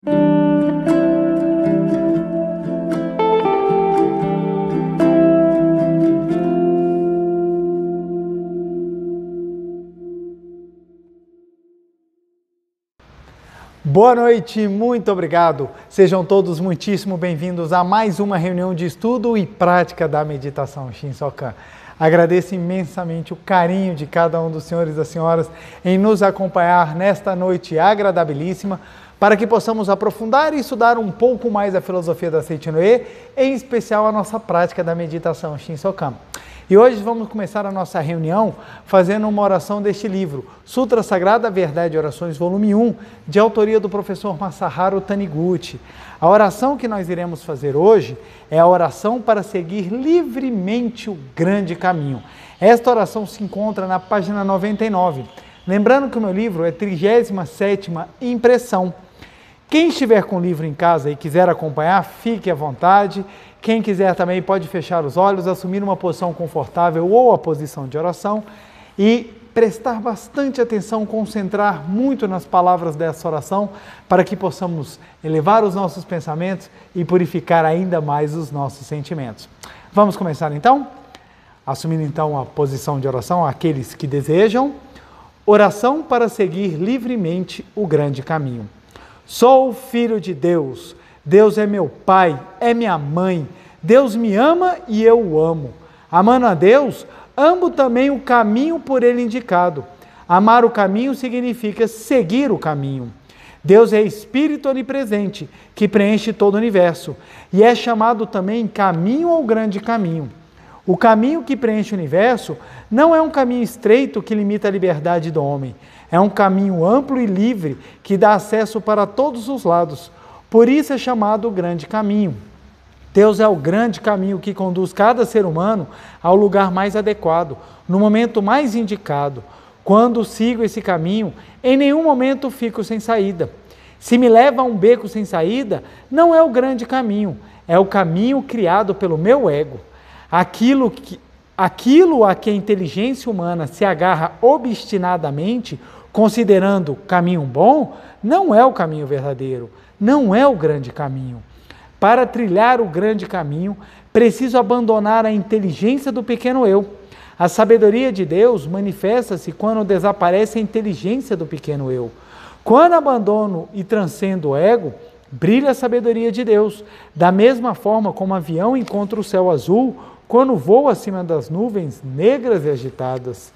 Boa noite, muito obrigado. Sejam todos muitíssimo bem-vindos a mais uma reunião de estudo e prática da meditação Shinsokan. Agradeço imensamente o carinho de cada um dos senhores e das senhoras em nos acompanhar nesta noite agradabilíssima, para que possamos aprofundar e estudar um pouco mais a filosofia da Seichi-no-e, em especial a nossa prática da meditação Shinsokan. E hoje vamos começar a nossa reunião fazendo uma oração deste livro, Sutra Sagrada Verdade e Orações, volume 1, de autoria do professor Masaharu Taniguchi. A oração que nós iremos fazer hoje é a oração para seguir livremente o grande caminho. Esta oração se encontra na página 99. Lembrando que o meu livro é 37ª impressão. Quem estiver com o livro em casa e quiser acompanhar, fique à vontade. Quem quiser também pode fechar os olhos, assumir uma posição confortável ou a posição de oração e prestar bastante atenção, concentrar muito nas palavras dessa oração para que possamos elevar os nossos pensamentos e purificar ainda mais os nossos sentimentos. Vamos começar então? Assumindo então a posição de oração, aqueles que desejam. Oração para seguir livremente o grande caminho. Sou filho de Deus. Deus é meu pai, é minha mãe. Deus me ama e eu o amo. Amando a Deus, amo também o caminho por ele indicado. Amar o caminho significa seguir o caminho. Deus é Espírito onipresente, que preenche todo o universo, e é chamado também caminho ou grande caminho. O caminho que preenche o universo não é um caminho estreito que limita a liberdade do homem. É um caminho amplo e livre que dá acesso para todos os lados. Por isso é chamado o grande caminho. Deus é o grande caminho que conduz cada ser humano ao lugar mais adequado, no momento mais indicado. Quando sigo esse caminho, em nenhum momento fico sem saída. Se me leva a um beco sem saída, não é o grande caminho, é o caminho criado pelo meu ego. Aquilo a que a inteligência humana se agarra obstinadamente, considerando caminho bom, não é o caminho verdadeiro. Não é o grande caminho. Para trilhar o grande caminho, preciso abandonar a inteligência do pequeno eu. A sabedoria de Deus manifesta-se quando desaparece a inteligência do pequeno eu. Quando abandono e transcendo o ego, brilha a sabedoria de Deus. Da mesma forma como o avião encontra o céu azul, quando voa acima das nuvens negras e agitadas.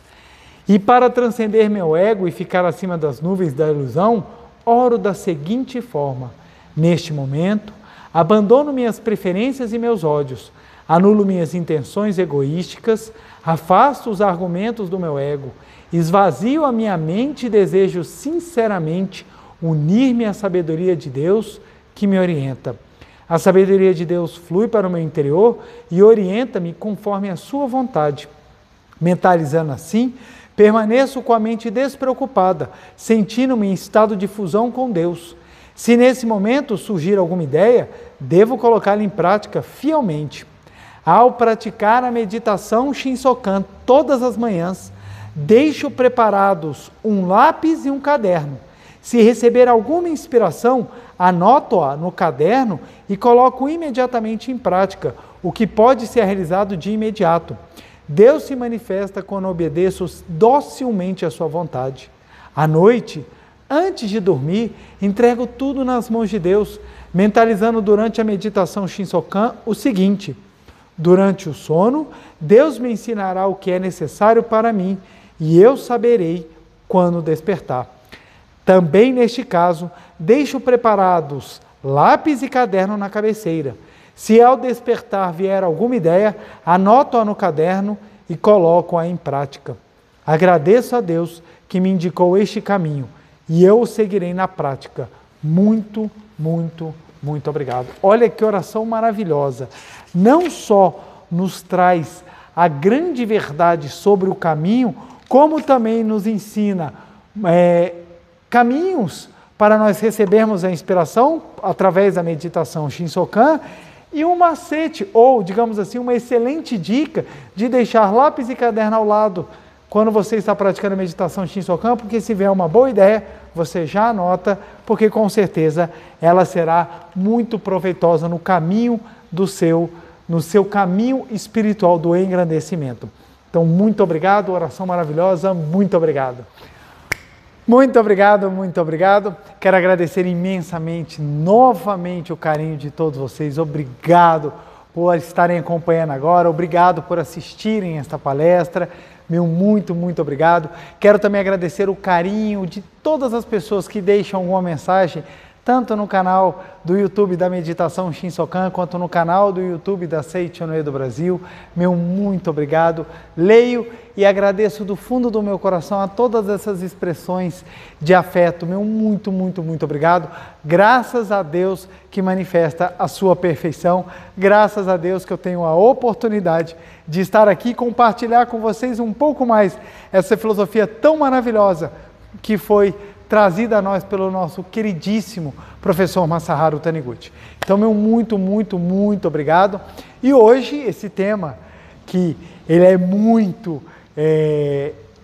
E para transcender meu ego e ficar acima das nuvens da ilusão, oro da seguinte forma: neste momento, abandono minhas preferências e meus ódios, anulo minhas intenções egoísticas, afasto os argumentos do meu ego, esvazio a minha mente e desejo sinceramente unir-me à sabedoria de Deus que me orienta. A sabedoria de Deus flui para o meu interior e orienta-me conforme a sua vontade. Mentalizando assim, permaneço com a mente despreocupada, sentindo-me em estado de fusão com Deus. Se nesse momento surgir alguma ideia, devo colocá-la em prática fielmente. Ao praticar a meditação Shinsokan todas as manhãs, deixo preparados um lápis e um caderno. Se receber alguma inspiração, anoto-a no caderno e coloco imediatamente em prática, o que pode ser realizado de imediato. Deus se manifesta quando obedeço docilmente à sua vontade. À noite, antes de dormir, entrego tudo nas mãos de Deus, mentalizando durante a meditação Shinsokan o seguinte: durante o sono, Deus me ensinará o que é necessário para mim e eu saberei quando despertar. Também neste caso, deixo preparados lápis e caderno na cabeceira. Se ao despertar vier alguma ideia, anoto-a no caderno e coloco-a em prática. Agradeço a Deus que me indicou este caminho e eu o seguirei na prática. Muito, muito, muito obrigado. Olha que oração maravilhosa. Não só nos traz a grande verdade sobre o caminho, como também nos ensina caminhos para nós recebermos a inspiração através da meditação Shinsokan e um macete, ou digamos assim, uma excelente dica de deixar lápis e caderno ao lado quando você está praticando a meditação Shinsokan, porque se vier uma boa ideia, você já anota, porque com certeza ela será muito proveitosa no caminho no seu caminho espiritual do engrandecimento. Então, muito obrigado, oração maravilhosa, muito obrigado. Muito obrigado, muito obrigado. Quero agradecer imensamente, novamente, o carinho de todos vocês. Obrigado por estarem acompanhando agora, obrigado por assistirem esta palestra. Meu muito, muito obrigado. Quero também agradecer o carinho de todas as pessoas que deixam alguma mensagem, tanto no canal do YouTube da Meditação Shinsokan, quanto no canal do YouTube da Seichonoye do Brasil. Meu muito obrigado. Leio e agradeço do fundo do meu coração a todas essas expressões de afeto. Meu muito, muito, muito obrigado. Graças a Deus que manifesta a sua perfeição. Graças a Deus que eu tenho a oportunidade de estar aqui e compartilhar com vocês um pouco mais essa filosofia tão maravilhosa que foi trazida a nós pelo nosso queridíssimo professor Masaharu Taniguchi. Então, meu muito, muito, muito obrigado. E hoje, esse tema, que ele é muito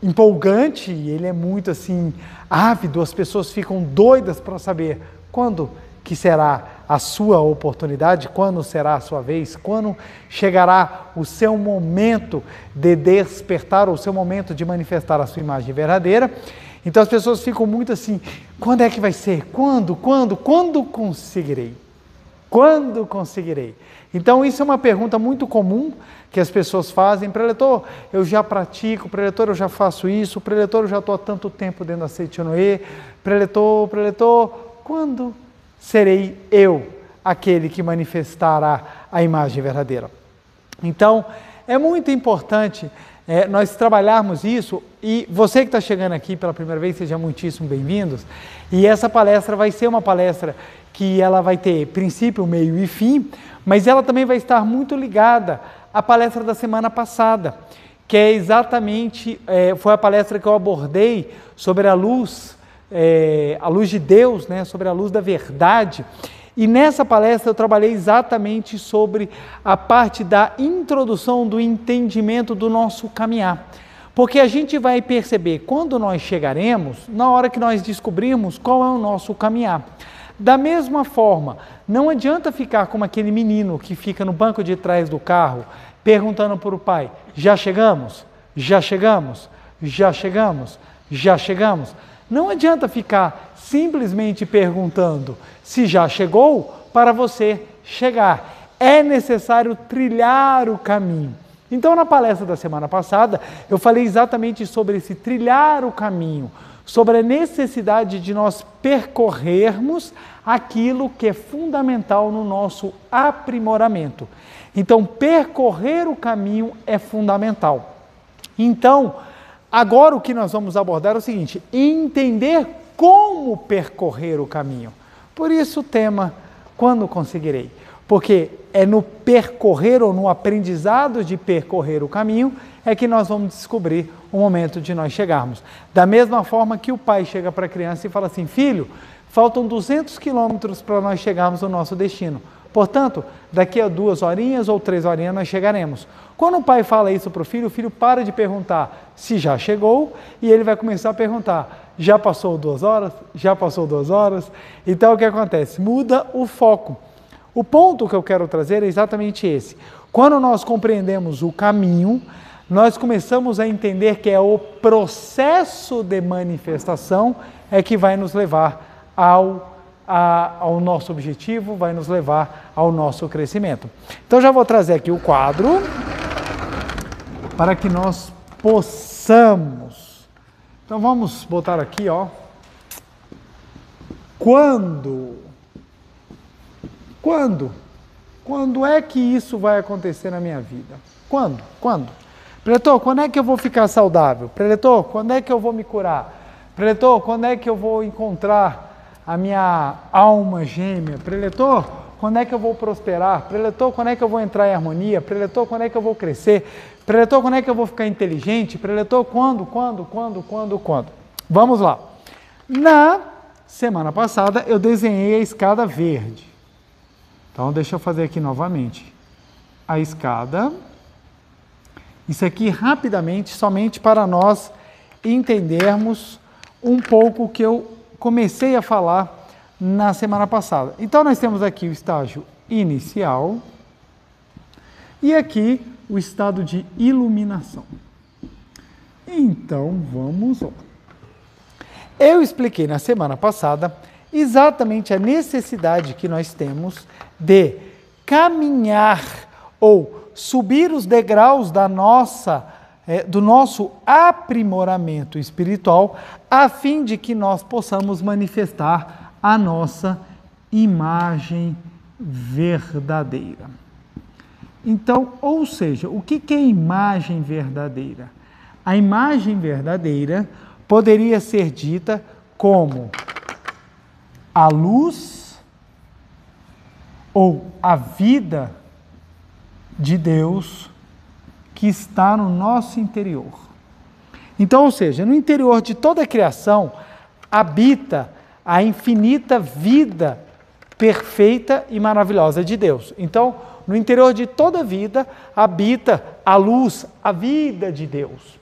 empolgante, ele é muito, assim, ávido, as pessoas ficam doidas para saber quando que será a sua oportunidade, quando será a sua vez, quando chegará o seu momento de despertar, o seu momento de manifestar a sua imagem verdadeira. Então as pessoas ficam muito assim, quando é que vai ser? Quando conseguirei? Quando conseguirei? Então isso é uma pergunta muito comum que as pessoas fazem. Preletor, eu já pratico, preletor, eu já faço isso, preletor, eu já estou há tanto tempo dentro da Seichonoye, preletor, quando serei eu aquele que manifestará a imagem verdadeira? Então é muito importante nós trabalharmos isso, e você que está chegando aqui pela primeira vez, seja muitíssimo bem-vindos, e essa palestra vai ser uma palestra que ela vai ter princípio, meio e fim, mas ela também vai estar muito ligada à palestra da semana passada, que é exatamente, foi a palestra que eu abordei sobre a luz de Deus, né, sobre a luz da verdade. E nessa palestra eu trabalhei exatamente sobre a parte da introdução do entendimento do nosso caminhar. Porque a gente vai perceber quando nós chegaremos, na hora que nós descobrirmos qual é o nosso caminhar. Da mesma forma, não adianta ficar como aquele menino que fica no banco de trás do carro, perguntando para o pai, já chegamos? Já chegamos? Já chegamos? Já chegamos? Não adianta ficar simplesmente perguntando se já chegou para você chegar. É necessário trilhar o caminho. Então, na palestra da semana passada, eu falei exatamente sobre esse trilhar o caminho, sobre a necessidade de nós percorrermos aquilo que é fundamental no nosso aprimoramento. Então, percorrer o caminho é fundamental. Então, agora o que nós vamos abordar é o seguinte, entender como percorrer o caminho. Por isso o tema, quando conseguirei? Porque é no percorrer ou no aprendizado de percorrer o caminho é que nós vamos descobrir o momento de nós chegarmos. Da mesma forma que o pai chega para a criança e fala assim, filho, faltam 200 quilômetros para nós chegarmos ao nosso destino. Portanto, daqui a 2 horinhas ou 3 horinhas nós chegaremos. Quando o pai fala isso para o filho para de perguntar se já chegou e ele vai começar a perguntar, já passou 2 horas? Já passou 2 horas? Então o que acontece? Muda o foco. O ponto que eu quero trazer é exatamente esse. Quando nós compreendemos o caminho, nós começamos a entender que é o processo de manifestação é que vai nos levar ao nosso objetivo, vai nos levar ao nosso crescimento. Então já vou trazer aqui o quadro para que nós possamos. Então vamos botar aqui, ó. Quando é que isso vai acontecer na minha vida? Quando? Preletor, quando é que eu vou ficar saudável? Preletor, quando é que eu vou me curar? Preletor, quando é que eu vou encontrar a minha alma gêmea? Preletor, quando é que eu vou prosperar? Preletor, quando é que eu vou entrar em harmonia? Preletor, quando é que eu vou crescer? Preletor, quando é que eu vou ficar inteligente? Preletor, quando? Vamos lá. Na semana passada eu desenhei a escada verde. Então deixa eu fazer aqui novamente. A escada. Isso aqui rapidamente, somente para nós entendermos um pouco o que eu comecei a falar na semana passada. Então, nós temos aqui o estágio inicial e aqui o estado de iluminação. Então, vamos lá. Eu expliquei na semana passada exatamente a necessidade que nós temos de caminhar ou subir os degraus do nosso aprimoramento espiritual, a fim de que nós possamos manifestar a nossa imagem verdadeira. Então, ou seja, o que é imagem verdadeira? A imagem verdadeira poderia ser dita como a luz ou a vida de Deus que está no nosso interior. Então, ou seja, no interior de toda a criação habita a infinita vida perfeita e maravilhosa de Deus. Então, no interior de toda a vida habita a luz, a vida de Deus.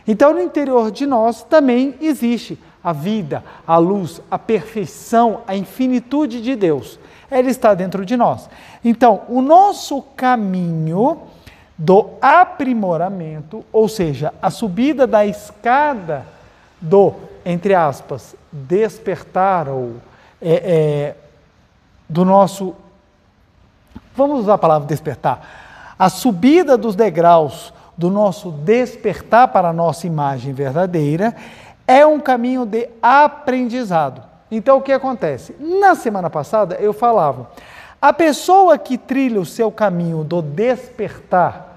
Então, no interior de nós também existe a vida, a luz, a perfeição, a infinitude de Deus. Ela está dentro de nós. Então, o nosso caminho do aprimoramento, ou seja, a subida da escada do, entre aspas, despertar ou do nosso, vamos usar a palavra despertar, a subida dos degraus do nosso despertar para a nossa imagem verdadeira é um caminho de aprendizado. Então, o que acontece? Na semana passada eu falava, a pessoa que trilha o seu caminho do despertar,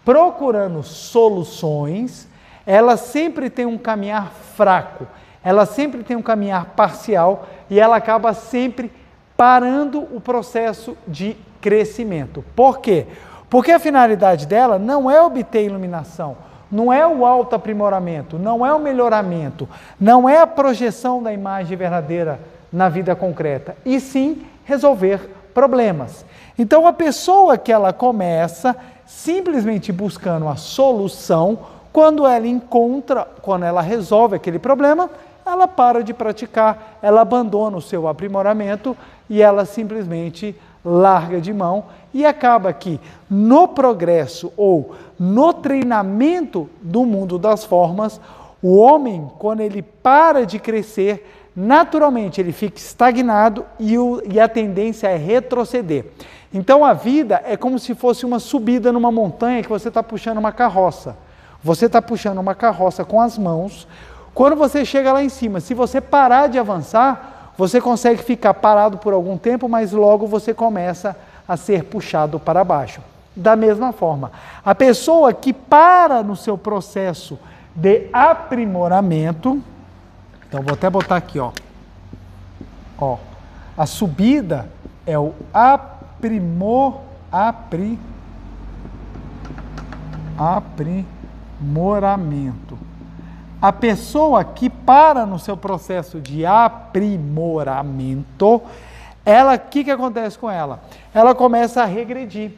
procurando soluções, ela sempre tem um caminhar fraco, ela sempre tem um caminhar parcial e ela acaba sempre parando o processo de crescimento. Por quê? Porque a finalidade dela não é obter iluminação, não é o autoaprimoramento, não é o melhoramento, não é a projeção da imagem verdadeira na vida concreta, e sim resolver problemas. Então, a pessoa que ela começa simplesmente buscando a solução, quando ela resolve aquele problema, ela para de praticar, ela abandona o seu aprimoramento e ela simplesmente larga de mão e acaba que no progresso ou no treinamento do mundo das formas, o homem, quando ele para de crescer, naturalmente ele fica estagnado e a tendência é retroceder. Então a vida é como se fosse uma subida numa montanha que você está puxando uma carroça. Você está puxando uma carroça com as mãos. Quando você chega lá em cima, se você parar de avançar, você consegue ficar parado por algum tempo, mas logo você começa a ser puxado para baixo. Da mesma forma, a pessoa que para no seu processo de aprimoramento, então vou até botar aqui, ó, a subida é o aprimoramento. A pessoa que para no seu processo de aprimoramento, o que acontece com ela? Ela começa a regredir.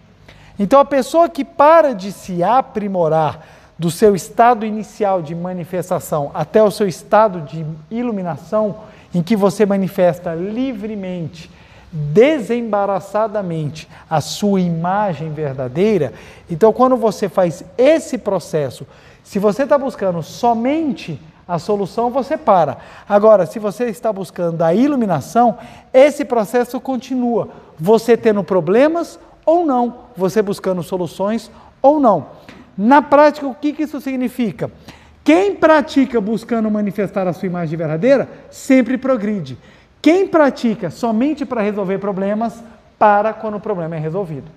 Então, a pessoa que para de se aprimorar do seu estado inicial de manifestação até o seu estado de iluminação, em que você manifesta livremente, desembaraçadamente a sua imagem verdadeira, então, quando você faz esse processo, se você está buscando somente a solução, você para. Agora, se você está buscando a iluminação, esse processo continua. Você tendo problemas ou não, você buscando soluções ou não. Na prática, o que isso significa? Quem pratica buscando manifestar a sua imagem verdadeira, sempre progride. Quem pratica somente para resolver problemas, para quando o problema é resolvido.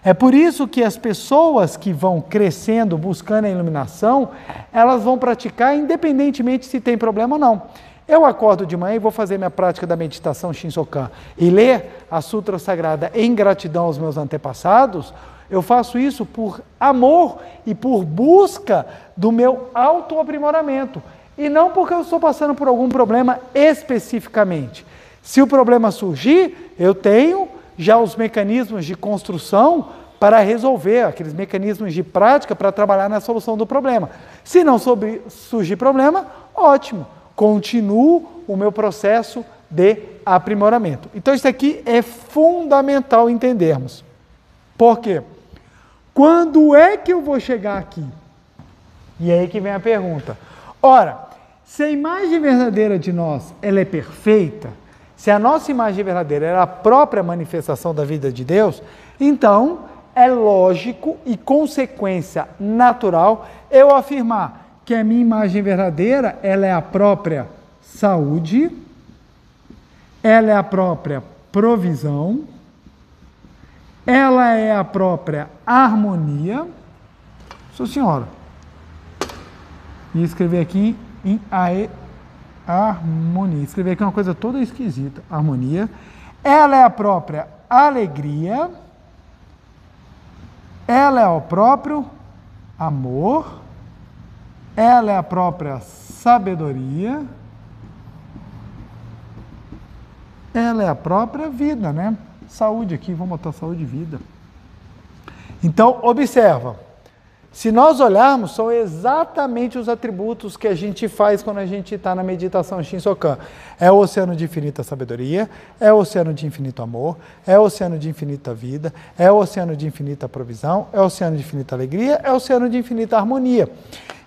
É por isso que as pessoas que vão crescendo, buscando a iluminação, elas vão praticar independentemente se tem problema ou não. Eu acordo de manhã e vou fazer minha prática da meditação Shinsokan e ler a Sutra Sagrada em gratidão aos meus antepassados. Eu faço isso por amor e por busca do meu autoaprimoramento. E não porque eu estou passando por algum problema especificamente. Se o problema surgir, eu tenho já os mecanismos de construção para resolver, aqueles mecanismos de prática para trabalhar na solução do problema. Se não surgir problema, ótimo, continuo o meu processo de aprimoramento. Então isso aqui é fundamental entendermos. Por quê? Quando é que eu vou chegar aqui? E é aí que vem a pergunta. Ora, se a imagem verdadeira de nós ela é perfeita, se a nossa imagem verdadeira é a própria manifestação da vida de Deus, então é lógico e consequência natural eu afirmar que a minha imagem verdadeira ela é a própria saúde, ela é a própria provisão, ela é a própria harmonia. Sim, senhora. E escrever aqui em harmonia. Escrever aqui uma coisa toda esquisita. Harmonia. Ela é a própria alegria. Ela é o próprio amor. Ela é a própria sabedoria. Ela é a própria vida, né? Saúde aqui, vamos botar saúde e vida. Então, observa. Se nós olharmos, são exatamente os atributos que a gente faz quando a gente está na meditação Shinsokan. É o oceano de infinita sabedoria, é o oceano de infinito amor, é o oceano de infinita vida, é o oceano de infinita provisão, é o oceano de infinita alegria, é o oceano de infinita harmonia.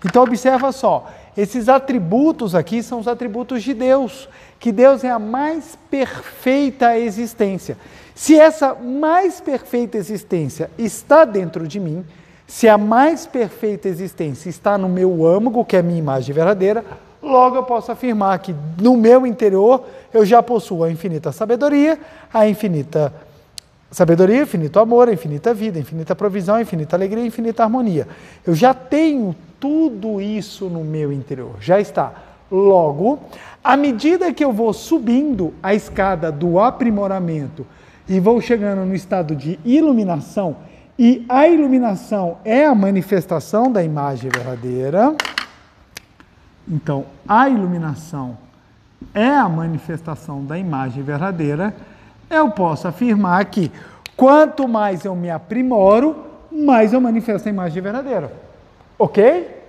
Então observa só, esses atributos aqui são os atributos de Deus, que Deus é a mais perfeita existência. Se essa mais perfeita existência está dentro de mim, se a mais perfeita existência está no meu âmago, que é a minha imagem verdadeira, logo eu posso afirmar que no meu interior eu já possuo a infinita sabedoria, infinito amor, a infinita vida, a infinita provisão, a infinita alegria, a infinita harmonia. Eu já tenho tudo isso no meu interior, já está. Logo, à medida que eu vou subindo a escada do aprimoramento e vou chegando no estado de iluminação, e a iluminação é a manifestação da imagem verdadeira. Então, a iluminação é a manifestação da imagem verdadeira. Eu posso afirmar que quanto mais eu me aprimoro, mais eu manifesto a imagem verdadeira. Ok?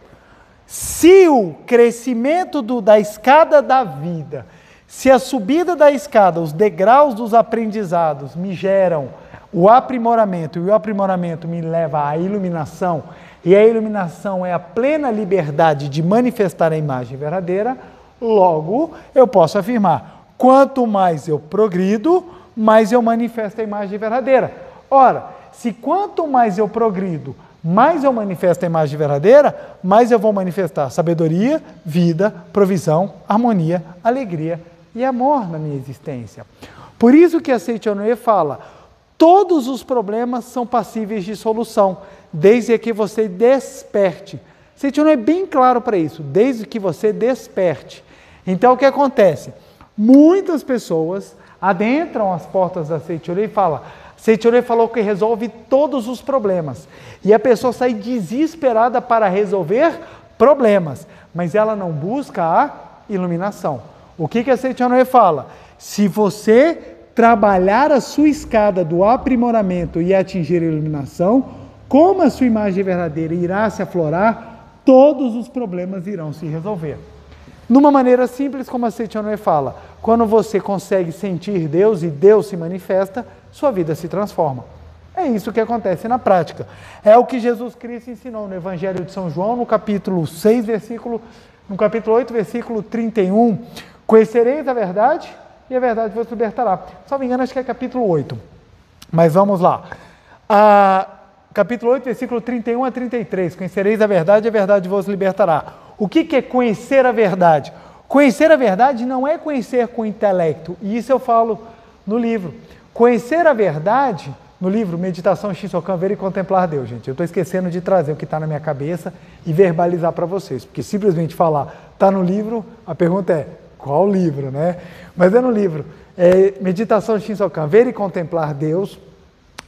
Se o crescimento da escada da vida, se a subida da escada, os degraus dos aprendizados me geram o aprimoramento, e o aprimoramento me leva à iluminação, e a iluminação é a plena liberdade de manifestar a imagem verdadeira, logo eu posso afirmar, quanto mais eu progrido, mais eu manifesto a imagem verdadeira. Ora, se quanto mais eu progrido, mais eu manifesto a imagem verdadeira, mais eu vou manifestar sabedoria, vida, provisão, harmonia, alegria e amor na minha existência. Por isso que a Seichonoye fala, todos os problemas são passíveis de solução, desde que você desperte. Seichonoye é bem claro para isso, desde que você desperte. Então o que acontece? Muitas pessoas adentram as portas da Seichonoye e falam, Seichonoye falou que resolve todos os problemas. E a pessoa sai desesperada para resolver problemas, mas ela não busca a iluminação. O que a Seichonoye fala? Se você trabalhar a sua escada do aprimoramento e atingir a iluminação, como a sua imagem verdadeira irá se aflorar, todos os problemas irão se resolver. Numa maneira simples, como a Seichonoye fala, quando você consegue sentir Deus e Deus se manifesta, sua vida se transforma. É isso que acontece na prática. É o que Jesus Cristo ensinou no Evangelho de São João, no capítulo 8, versículo 31. Conhecereis a verdade e a verdade vos libertará. Só me engano, acho que é capítulo 8. Mas vamos lá. Capítulo 8, versículo 31 a 33. Conhecereis a verdade e a verdade vos libertará. O que é conhecer a verdade? Conhecer a verdade não é conhecer com o intelecto. E isso eu falo no livro. Conhecer a verdade, no livro Meditação Shinsokan, Ver e Contemplar Deus, gente. Eu estou esquecendo de trazer o que está na minha cabeça e verbalizar para vocês. Porque simplesmente falar, está no livro, a pergunta é, qual livro, né? Mas é no livro. Meditação Shinsokan, Ver e Contemplar Deus.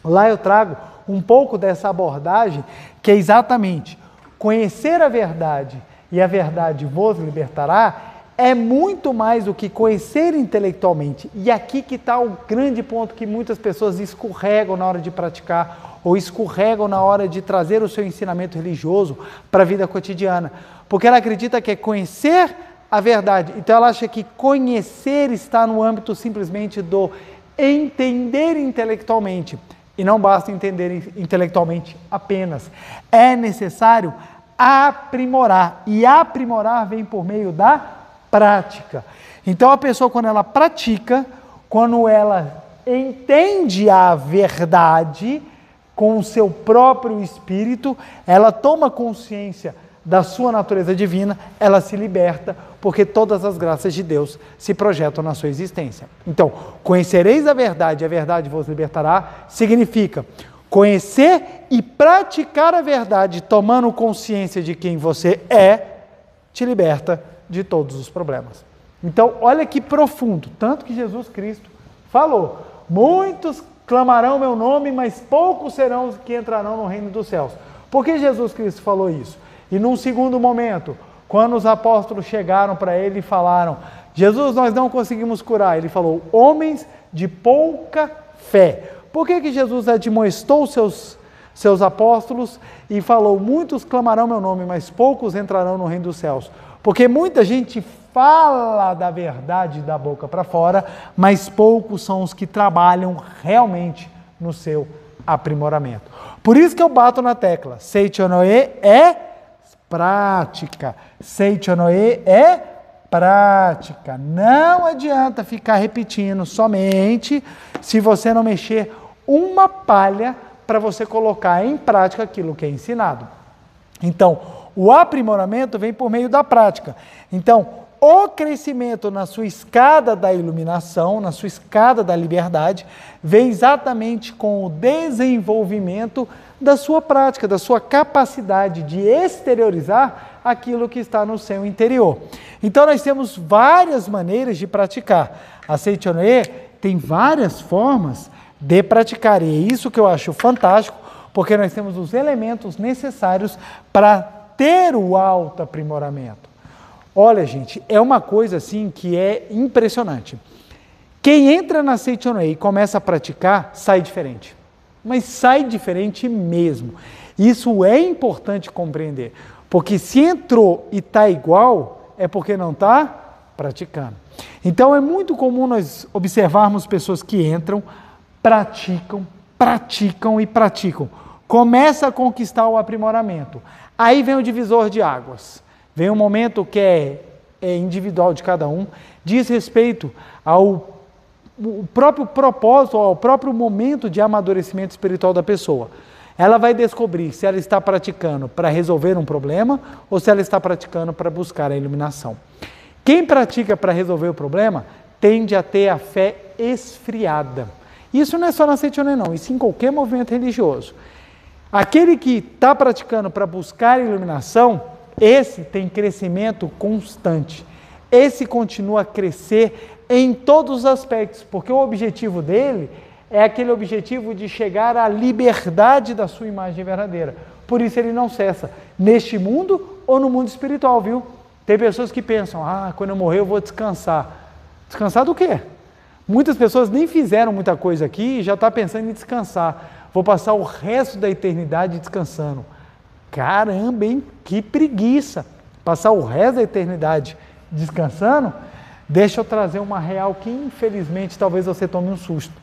Lá eu trago um pouco dessa abordagem, que é exatamente conhecer a verdade e a verdade vos libertará, é muito mais do que conhecer intelectualmente. E aqui que está o grande ponto que muitas pessoas escorregam na hora de praticar ou escorregam na hora de trazer o seu ensinamento religioso para a vida cotidiana. Porque ela acredita que é conhecer a verdade. Então ela acha que conhecer está no âmbito simplesmente do entender intelectualmente. E não basta entender intelectualmente apenas. É necessário aprimorar. E aprimorar vem por meio da prática. Então a pessoa, quando ela pratica, quando ela entende a verdade com o seu próprio espírito, ela toma consciência da sua natureza divina, ela se liberta, porque todas as graças de Deus se projetam na sua existência. Então, conhecereis a verdade vos libertará, significa conhecer e praticar a verdade, tomando consciência de quem você é, te liberta de todos os problemas. Então, olha que profundo, tanto que Jesus Cristo falou, muitos clamarão meu nome, mas poucos serão os que entrarão no reino dos céus. Por que Jesus Cristo falou isso? E num segundo momento, quando os apóstolos chegaram para ele e falaram, Jesus, nós não conseguimos curar. Ele falou, homens de pouca fé. Por que Jesus admoestou seus apóstolos e falou, muitos clamarão meu nome, mas poucos entrarão no reino dos céus? Porque muita gente fala da verdade da boca para fora, mas poucos são os que trabalham realmente no seu aprimoramento. Por isso que eu bato na tecla, Seichonoe é prática, Seichonoe é prática. Não adianta ficar repetindo somente se você não mexer uma palha para você colocar em prática aquilo que é ensinado. Então, o aprimoramento vem por meio da prática. Então, o crescimento na sua escada da iluminação, na sua escada da liberdade, vem exatamente com o desenvolvimento da sua prática, da sua capacidade de exteriorizar aquilo que está no seu interior. Então, nós temos várias maneiras de praticar. A Seichonoe tem várias formas de praticar, e é isso que eu acho fantástico, porque nós temos os elementos necessários para ter o autoaprimoramento. Olha, gente, é uma coisa assim que é impressionante. Quem entra na Seichonoe e começa a praticar, sai diferente. Mas sai diferente mesmo. Isso é importante compreender, porque se entrou e está igual, é porque não está praticando. Então é muito comum nós observarmos pessoas que entram, praticam e praticam. Começa a conquistar o aprimoramento. Aí vem o divisor de águas. Vem um momento que é individual de cada um, diz respeito ao próprio propósito, ao próprio momento de amadurecimento espiritual da pessoa. Ela vai descobrir se ela está praticando para resolver um problema ou se ela está praticando para buscar a iluminação. Quem pratica para resolver o problema tende a ter a fé esfriada. Isso não é só na Seichonoe não, isso em qualquer movimento religioso. Aquele que está praticando para buscar a iluminação, esse tem crescimento constante. Esse continua a crescer em todos os aspectos, porque o objetivo dele é aquele objetivo de chegar à liberdade da sua imagem verdadeira. Por isso ele não cessa, neste mundo ou no mundo espiritual, viu? Tem pessoas que pensam, quando eu morrer eu vou descansar. Descansar do quê? Muitas pessoas nem fizeram muita coisa aqui e já estão pensando em descansar. Vou passar o resto da eternidade descansando. Caramba, hein? Que preguiça! Passar o resto da eternidade descansando? Deixa eu trazer uma real que, infelizmente, talvez você tome um susto.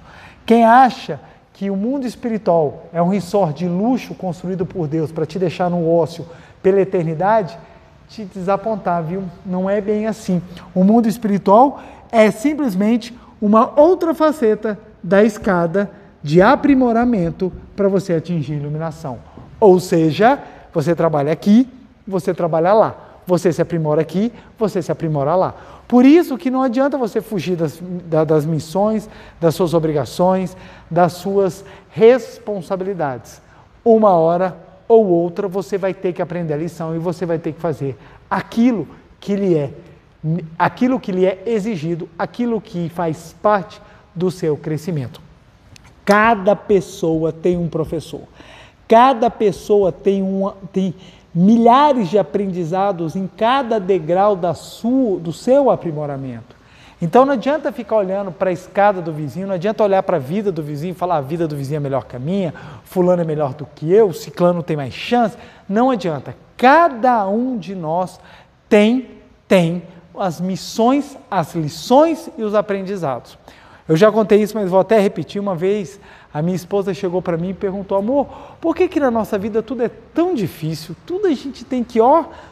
Quem acha que o mundo espiritual é um resort de luxo construído por Deus para te deixar no ócio pela eternidade, te desapontar, viu? Não é bem assim. O mundo espiritual é simplesmente uma outra faceta da escada de aprimoramento para você atingir a iluminação. Ou seja, você trabalha aqui, você trabalha lá. Você se aprimora aqui, você se aprimora lá. Por isso que não adianta você fugir das missões, das suas obrigações, das suas responsabilidades. Uma hora ou outra você vai ter que aprender a lição e você vai ter que fazer aquilo que lhe é exigido, aquilo que faz parte do seu crescimento. Cada pessoa tem um professor. Cada pessoa tem milhares de aprendizados em cada degrau do seu aprimoramento. Então não adianta ficar olhando para a escada do vizinho, não adianta olhar para a vida do vizinho e falar a vida do vizinho é melhor que a minha, fulano é melhor do que eu, ciclano tem mais chance. Não adianta. Cada um de nós tem as missões, as lições e os aprendizados. Eu já contei isso, mas vou até repetir. Uma vez a minha esposa chegou para mim e perguntou: amor, por que na nossa vida tudo é tão difícil? Tudo a gente tem que,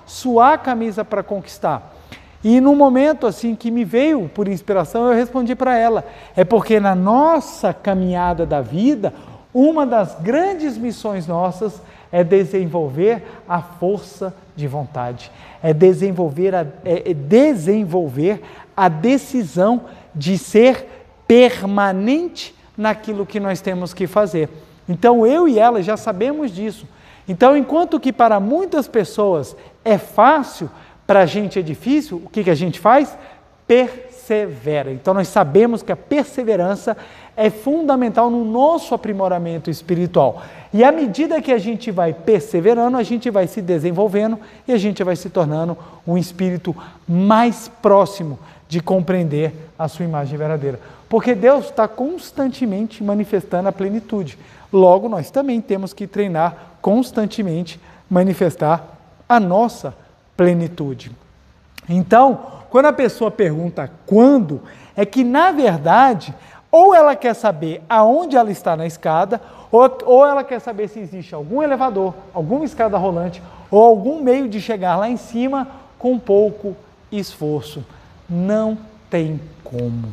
suar a camisa para conquistar. E num momento assim que me veio por inspiração, eu respondi para ela: é porque na nossa caminhada da vida, uma das grandes missões nossas é desenvolver a força de vontade, é desenvolver a decisão de ser permanente naquilo que nós temos que fazer. Então eu e ela já sabemos disso. Então, enquanto que para muitas pessoas é fácil, para a gente é difícil, o que a gente faz? Persevera. Então nós sabemos que a perseverança é fundamental no nosso aprimoramento espiritual. E à medida que a gente vai perseverando, a gente vai se desenvolvendo e a gente vai se tornando um espírito mais próximo de compreender a sua imagem verdadeira. Porque Deus está constantemente manifestando a plenitude. Logo, nós também temos que treinar constantemente, manifestar a nossa plenitude. Então, quando a pessoa pergunta quando, é que na verdade, ou ela quer saber aonde ela está na escada, ou ela quer saber se existe algum elevador, alguma escada rolante, ou algum meio de chegar lá em cima com pouco esforço. Não tem como.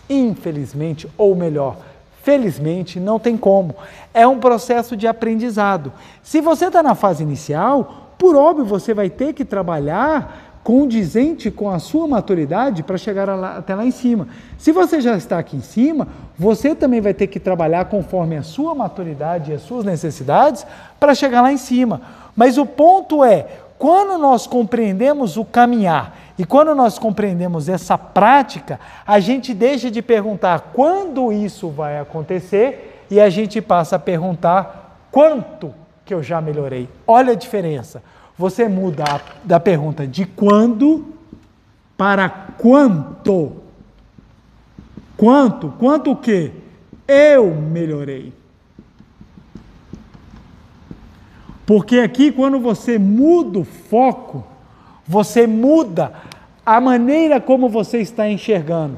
Infelizmente, ou melhor, felizmente, não tem como. É um processo de aprendizado. Se você está na fase inicial, por óbvio, você vai ter que trabalhar condizente com a sua maturidade para chegar até lá em cima. Se você já está aqui em cima, você também vai ter que trabalhar conforme a sua maturidade e as suas necessidades para chegar lá em cima. Mas o ponto é, quando nós compreendemos o caminhar e quando nós compreendemos essa prática, a gente deixa de perguntar quando isso vai acontecer e a gente passa a perguntar quanto que eu já melhorei. Olha a diferença. Você muda da pergunta de quando para quanto. Quanto? Quanto o quê? Eu melhorei. Porque aqui, quando você muda o foco, você muda a maneira como você está enxergando.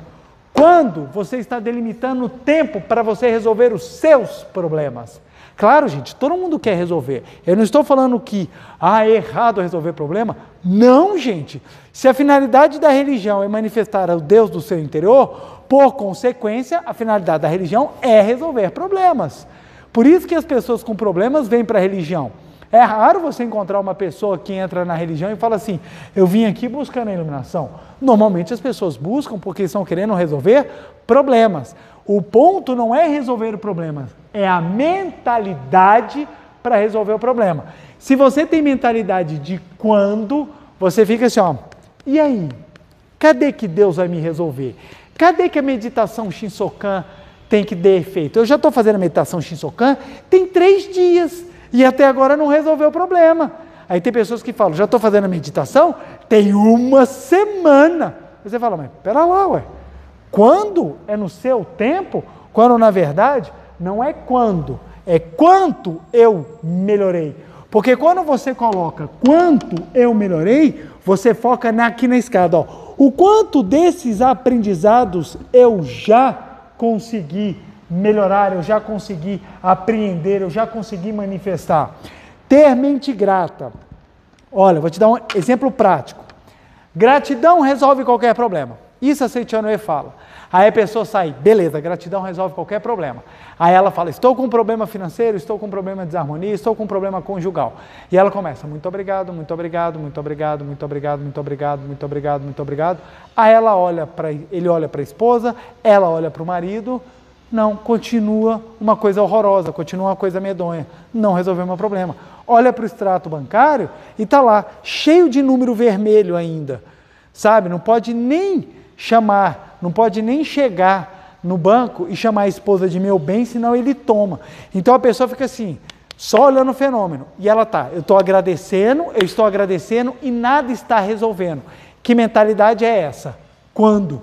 Quando você está delimitando o tempo para você resolver os seus problemas. Claro, gente, todo mundo quer resolver. Eu não estou falando que é errado resolver problema. Não, gente. Se a finalidade da religião é manifestar o Deus do seu interior, por consequência, a finalidade da religião é resolver problemas. Por isso que as pessoas com problemas vêm para a religião. É raro você encontrar uma pessoa que entra na religião e fala assim: eu vim aqui buscando a iluminação. Normalmente as pessoas buscam porque estão querendo resolver problemas. O ponto não é resolver o problema, é a mentalidade para resolver o problema. Se você tem mentalidade de quando, você fica assim, e aí? Cadê que Deus vai me resolver? Cadê que a meditação Shinsokan tem que ter efeito? Eu já estou fazendo a meditação Shinsokan tem 3 dias e até agora não resolveu o problema. Aí tem pessoas que falam, já estou fazendo a meditação tem 1 semana. Você fala, mas pera lá, ué. Quando é no seu tempo, quando na verdade não é quando, é quanto eu melhorei. Porque quando você coloca quanto eu melhorei, você foca aqui na escada. O quanto desses aprendizados eu já consegui melhorar, eu já consegui apreender, eu já consegui manifestar. Ter mente grata. Olha, vou te dar um exemplo prático. Gratidão resolve qualquer problema. Isso a Seitianoe fala. Aí a pessoa sai, beleza, gratidão resolve qualquer problema. Aí ela fala, estou com um problema financeiro, estou com um problema de desarmonia, estou com um problema conjugal. E ela começa, muito obrigado, muito obrigado, muito obrigado, muito obrigado, muito obrigado, muito obrigado, muito obrigado. Aí ele olha para a esposa, ela olha para o marido, não, continua uma coisa horrorosa, continua uma coisa medonha, não resolveu meu problema. Olha para o extrato bancário e está lá, cheio de número vermelho ainda, sabe? Não pode nem chamar, não pode nem chegar no banco e chamar a esposa de meu bem, senão ele toma. Então a pessoa fica assim, só olhando o fenômeno. E ela está, eu estou agradecendo e nada está resolvendo. Que mentalidade é essa? Quando?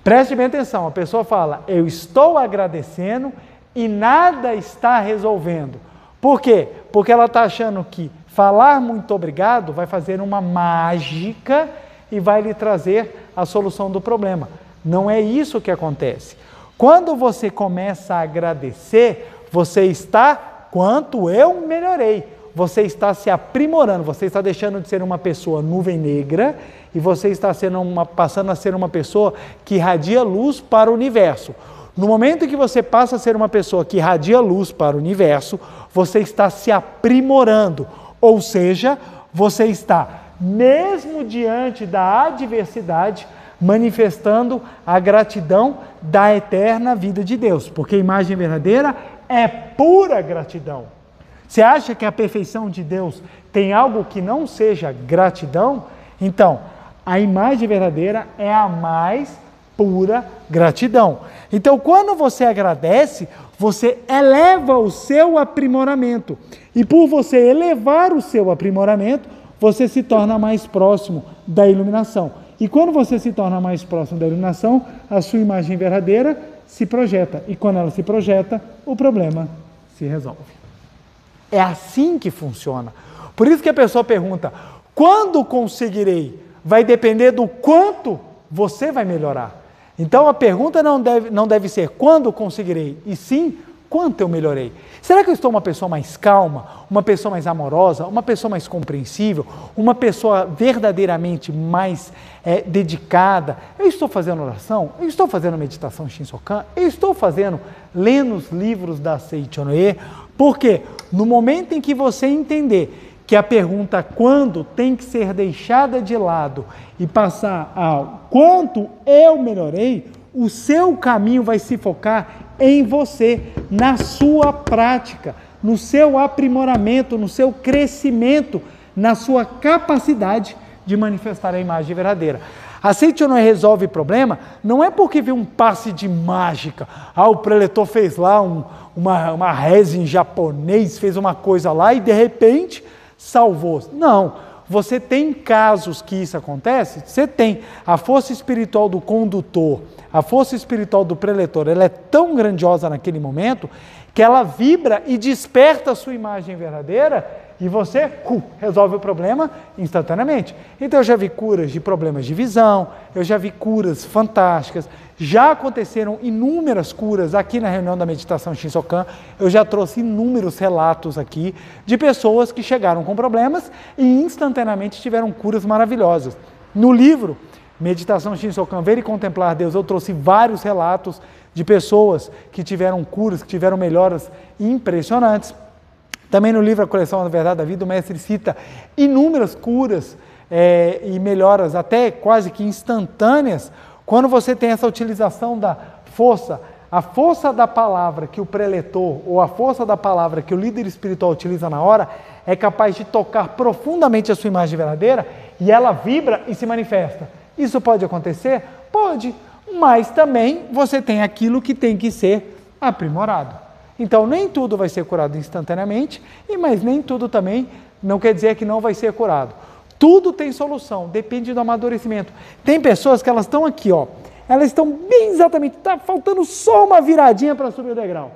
Preste bem atenção, a pessoa fala, eu estou agradecendo e nada está resolvendo. Por quê? Porque ela está achando que falar muito obrigado vai fazer uma mágica e vai lhe trazer a solução do problema. Não é isso que acontece. Quando você começa a agradecer, você está, quanto eu melhorei, você está se aprimorando, você está deixando de ser uma pessoa nuvem negra e você está passando a ser uma pessoa que irradia luz para o universo. No momento em que você passa a ser uma pessoa que irradia luz para o universo, você está se aprimorando, ou seja, você está, mesmo diante da adversidade, manifestando a gratidão da eterna vida de Deus, porque a imagem verdadeira é pura gratidão. Você acha que a perfeição de Deus tem algo que não seja gratidão? Então, a imagem verdadeira é a mais pura gratidão. Então, quando você agradece, você eleva o seu aprimoramento. E por você elevar o seu aprimoramento, você se torna mais próximo da iluminação. E quando você se torna mais próximo da iluminação, a sua imagem verdadeira se projeta. E quando ela se projeta, o problema se resolve. É assim que funciona. Por isso que a pessoa pergunta, quando conseguirei? Vai depender do quanto você vai melhorar. Então a pergunta não deve ser quando conseguirei, e sim quanto eu melhorei. Será que eu estou uma pessoa mais calma, uma pessoa mais amorosa, uma pessoa mais compreensível, uma pessoa verdadeiramente mais dedicada? Eu estou fazendo oração? Eu estou fazendo meditação Shinsokan? Eu estou lendo os livros da Seichonoye? Porque no momento em que você entender que a pergunta quando tem que ser deixada de lado e passar ao quanto eu melhorei, o seu caminho vai se focar em você, na sua prática, no seu aprimoramento, no seu crescimento, na sua capacidade de manifestar a imagem verdadeira. A Seichonoye resolve problema não é porque viu um passe de mágica, o preletor fez lá uma reza em japonês, fez uma coisa lá e de repente salvou. Não, você tem casos que isso acontece, você tem a força espiritual do condutor, a força espiritual do preletor, ela é tão grandiosa naquele momento que ela vibra e desperta a sua imagem verdadeira e você resolve o problema instantaneamente. Então eu já vi curas de problemas de visão, eu já vi curas fantásticas, já aconteceram inúmeras curas aqui na reunião da meditação Shinsokan, eu já trouxe inúmeros relatos aqui de pessoas que chegaram com problemas e instantaneamente tiveram curas maravilhosas. No livro Meditação Shinsokan, Ver e Contemplar Deus, eu trouxe vários relatos de pessoas que tiveram curas, que tiveram melhoras impressionantes. Também no livro A Coleção da Verdade da Vida, o mestre cita inúmeras curas e melhoras, até quase que instantâneas, quando você tem essa utilização da força, a força da palavra que o preletor, ou a força da palavra que o líder espiritual utiliza na hora, é capaz de tocar profundamente a sua imagem verdadeira e ela vibra e se manifesta. Isso pode acontecer? Pode, mas também você tem aquilo que tem que ser aprimorado. Então, nem tudo vai ser curado instantaneamente, mas nem tudo também não quer dizer que não vai ser curado. Tudo tem solução, depende do amadurecimento. Tem pessoas que elas estão aqui, elas estão bem exatamente, está faltando só uma viradinha para subir o degrau.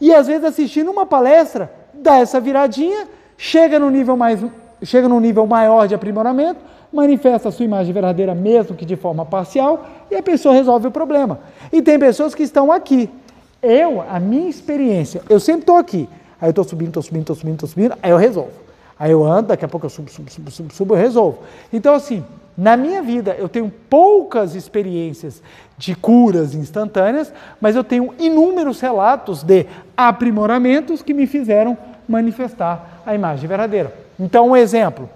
E às vezes assistindo uma palestra, dá essa viradinha, chega num nível maior de aprimoramento, manifesta a sua imagem verdadeira mesmo que de forma parcial, e a pessoa resolve o problema. E tem pessoas que estão aqui. A minha experiência, eu sempre estou aqui, aí eu estou subindo, aí eu resolvo. Aí eu ando, daqui a pouco eu subo, eu resolvo. Então assim, na minha vida eu tenho poucas experiências de curas instantâneas, mas eu tenho inúmeros relatos de aprimoramentos que me fizeram manifestar a imagem verdadeira. Então um exemplo,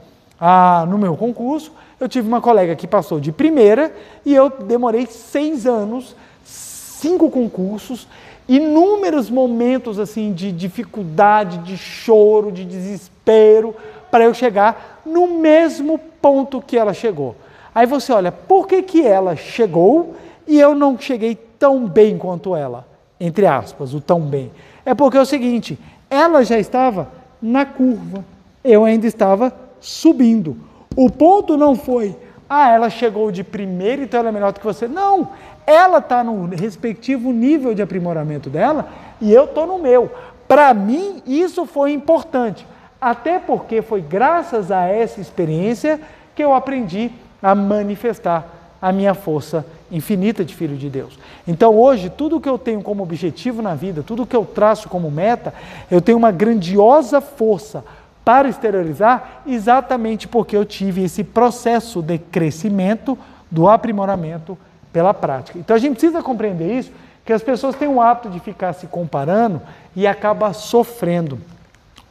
no meu concurso, eu tive uma colega que passou de primeira e eu demorei 6 anos, 5 concursos, inúmeros momentos assim de dificuldade, de choro, de desespero, para eu chegar no mesmo ponto que ela chegou. Aí você olha, por que ela chegou e eu não cheguei tão bem quanto ela? Entre aspas, o tão bem. É porque é o seguinte, Ela já estava na curva, eu ainda estava subindo. O ponto não foi, ela chegou de primeiro, então ela é melhor do que você. Não, ela está no respectivo nível de aprimoramento dela e eu estou no meu. Para mim, isso foi importante, até porque foi graças a essa experiência que eu aprendi a manifestar a minha força infinita de Filho de Deus. Então hoje, tudo que eu tenho como objetivo na vida, tudo que eu traço como meta, eu tenho uma grandiosa força para exteriorizar, exatamente porque eu tive esse processo de crescimento, do aprimoramento pela prática. Então a gente precisa compreender isso, que as pessoas têm o hábito de ficar se comparando e acaba sofrendo.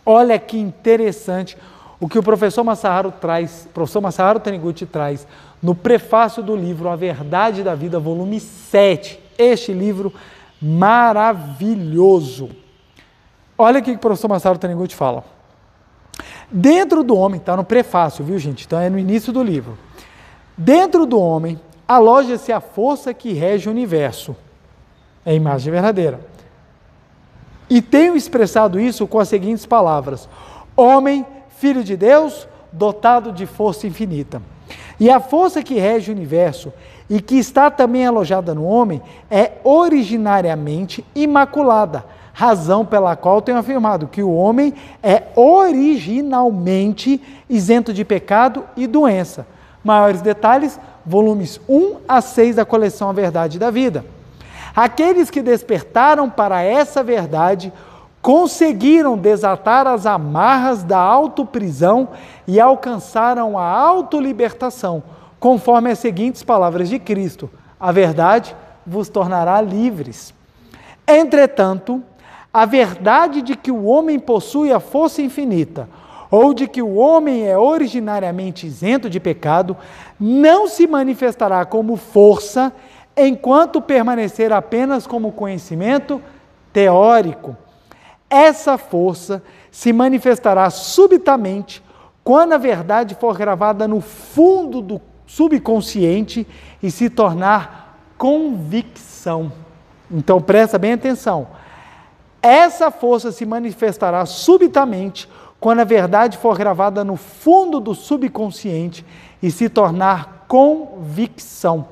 Olha que interessante o que o professor Masaharu Taniguchi traz no prefácio do livro A Verdade da Vida, volume 7. Este livro maravilhoso. Olha o que o professor Masaharu Taniguchi fala. Dentro do homem, está no prefácio, viu gente? Então é no início do livro. Dentro do homem, aloja-se a força que rege o universo. É a imagem verdadeira. E tenho expressado isso com as seguintes palavras: homem, filho de Deus, dotado de força infinita. E a força que rege o universo e que está também alojada no homem é originariamente imaculada, razão pela qual tenho afirmado que o homem é originalmente isento de pecado e doença. Maiores detalhes, volumes 1 a 6 da coleção A Verdade da Vida. Aqueles que despertaram para essa verdade conseguiram desatar as amarras da autoprisão e alcançaram a autolibertação, conforme as seguintes palavras de Cristo: a verdade vos tornará livres. Entretanto, a verdade de que o homem possui a força infinita, ou de que o homem é originariamente isento de pecado, não se manifestará como força enquanto permanecer apenas como conhecimento teórico. Essa força se manifestará subitamente quando a verdade for gravada no fundo do subconsciente e se tornar convicção. Então presta bem atenção. Essa força se manifestará subitamente quando a verdade for gravada no fundo do subconsciente e se tornar convicção.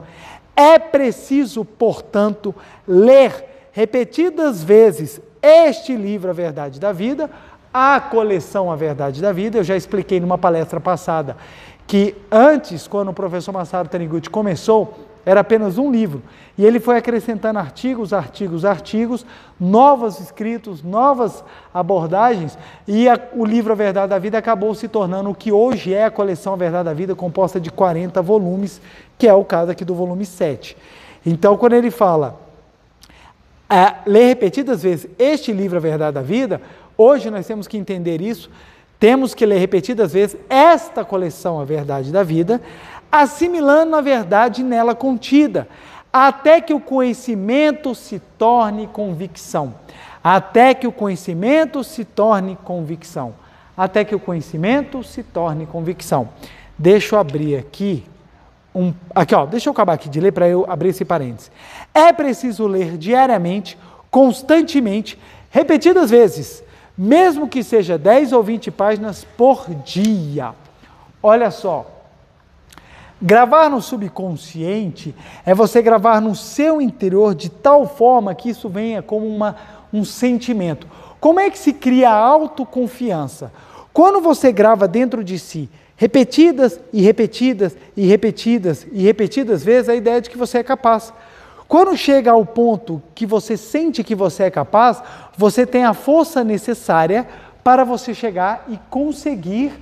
É preciso, portanto, ler repetidas vezes este livro, A Verdade da Vida, a coleção A Verdade da Vida. Eu já expliquei numa palestra passada que antes, quando o professor Masaharu Taniguchi começou, era apenas um livro. E ele foi acrescentando artigos, novos escritos, novas abordagens, e o livro A Verdade da Vida acabou se tornando o que hoje é a coleção A Verdade da Vida, composta de 40 volumes, que é o caso aqui do volume 7. Então, quando ele fala, ler repetidas vezes este livro A Verdade da Vida, hoje nós temos que entender isso, temos que ler repetidas vezes esta coleção A Verdade da Vida, assimilando a verdade nela contida, até que o conhecimento se torne convicção. Até que o conhecimento se torne convicção. Até que o conhecimento se torne convicção. Deixa eu abrir aqui, deixa eu acabar aqui de ler para eu abrir esse parênteses. É preciso ler diariamente, constantemente, repetidas vezes, mesmo que seja 10 ou 20 páginas por dia. Olha só. Gravar no subconsciente é você gravar no seu interior de tal forma que isso venha como um sentimento. Como é que se cria a autoconfiança? Quando você grava dentro de si repetidas e repetidas e repetidas e repetidas vezes, a ideia é de que você é capaz. Quando chega ao ponto que você sente que você é capaz, você tem a força necessária para você chegar e conseguir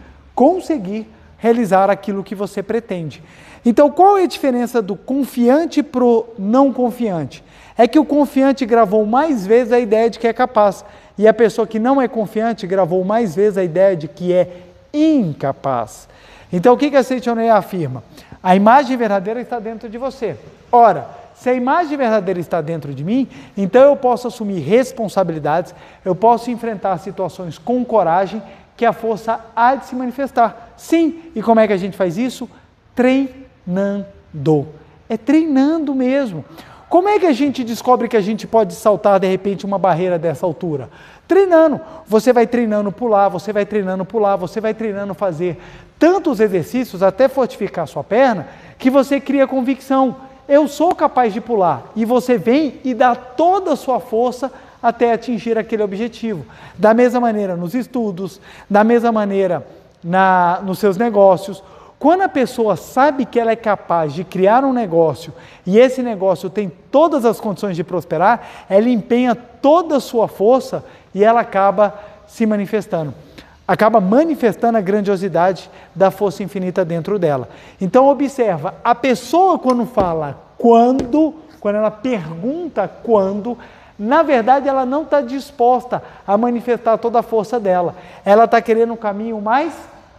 realizar aquilo que você pretende. Então, qual é a diferença do confiante para o não confiante? É que o confiante gravou mais vezes a ideia de que é capaz, e a pessoa que não é confiante gravou mais vezes a ideia de que é incapaz. Então, o que a Seichoné afirma? A imagem verdadeira está dentro de você. Ora, se a imagem verdadeira está dentro de mim, então eu posso assumir responsabilidades, eu posso enfrentar situações com coragem, que a força há de se manifestar. Sim, e como é que a gente faz isso? Treinando. É treinando mesmo. Como é que a gente descobre que a gente pode saltar, de repente, uma barreira dessa altura? Treinando. Você vai treinando pular, você vai treinando pular, você vai treinando fazer tantos exercícios até fortificar a sua perna, que você cria convicção. Eu sou capaz de pular. E você vem e dá toda a sua força até atingir aquele objetivo. Da mesma maneira nos estudos, da mesma maneira nos seus negócios. Quando a pessoa sabe que ela é capaz de criar um negócio e esse negócio tem todas as condições de prosperar, ela empenha toda a sua força e ela acaba se manifestando. Acaba manifestando a grandiosidade da força infinita dentro dela. Então observa, a pessoa quando fala quando ela pergunta quando, na verdade ela não está disposta a manifestar toda a força dela. Ela está querendo um caminho mais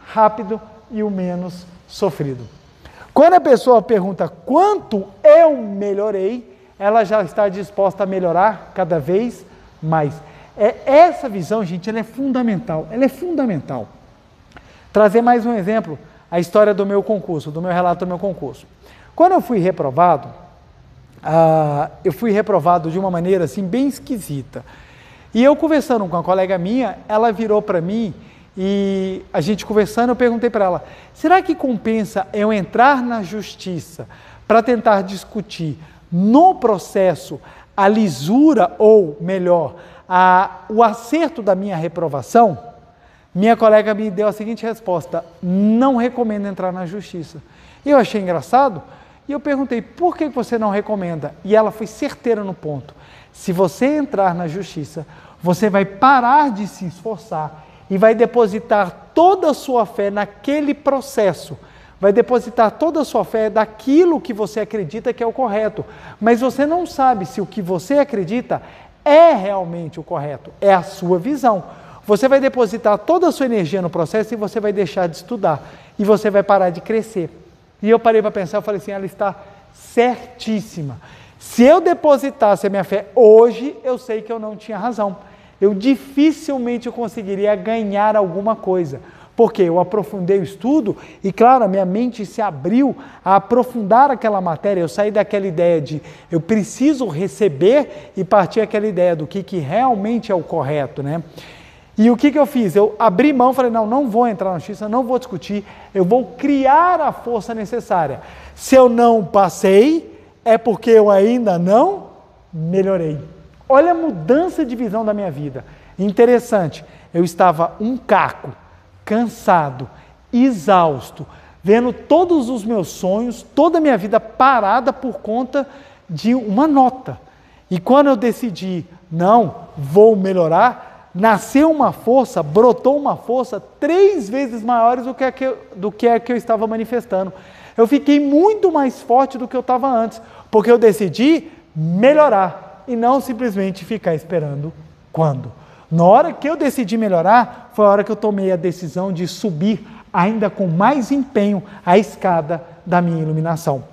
rápido e o menos sofrido. Quando a pessoa pergunta quanto eu melhorei, ela já está disposta a melhorar cada vez mais. Essa visão, gente, ela é fundamental. Ela é fundamental. Trazer mais um exemplo, a história do meu concurso, do meu relato do meu concurso. Quando eu fui reprovado de uma maneira assim bem esquisita. E eu conversando com uma colega minha, ela virou para mim e a gente conversando, eu perguntei para ela, será que compensa eu entrar na justiça para tentar discutir no processo a lisura ou, melhor, o acerto da minha reprovação? Minha colega me deu a seguinte resposta, não recomendo entrar na justiça. Eu achei engraçado e eu perguntei, por que você não recomenda? E ela foi certeira no ponto. Se você entrar na justiça, você vai parar de se esforçar e vai depositar toda a sua fé naquele processo. Vai depositar toda a sua fé daquilo que você acredita que é o correto. Mas você não sabe se o que você acredita é realmente o correto. É a sua visão. Você vai depositar toda a sua energia no processo e você vai deixar de estudar. E você vai parar de crescer. E eu parei para pensar, eu falei assim, ela está certíssima. Se eu depositasse a minha fé hoje, eu sei que eu não tinha razão. Eu dificilmente conseguiria ganhar alguma coisa, porque eu aprofundei o estudo e, claro, a minha mente se abriu a aprofundar aquela matéria, eu saí daquela ideia de eu preciso receber e partir aquela ideia do que realmente é o correto, né? E o que eu fiz? Eu abri mão, falei, não vou entrar na justiça, não vou discutir, eu vou criar a força necessária. Se eu não passei, é porque eu ainda não melhorei. Olha a mudança de visão da minha vida. Interessante, eu estava um caco, cansado, exausto, vendo todos os meus sonhos, toda a minha vida parada por conta de uma nota. E quando eu decidi, não, vou melhorar, nasceu uma força, brotou uma força 3 vezes maior do que a que eu estava manifestando. Eu fiquei muito mais forte do que eu estava antes, porque eu decidi melhorar. E não simplesmente ficar esperando quando. Na hora que eu decidi melhorar, foi a hora que eu tomei a decisão de subir ainda com mais empenho a escada da minha iluminação.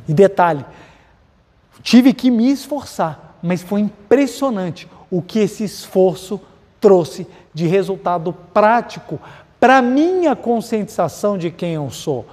E detalhe, tive que me esforçar, mas foi impressionante o que esse esforço trouxe de resultado prático para a minha conscientização de quem eu sou.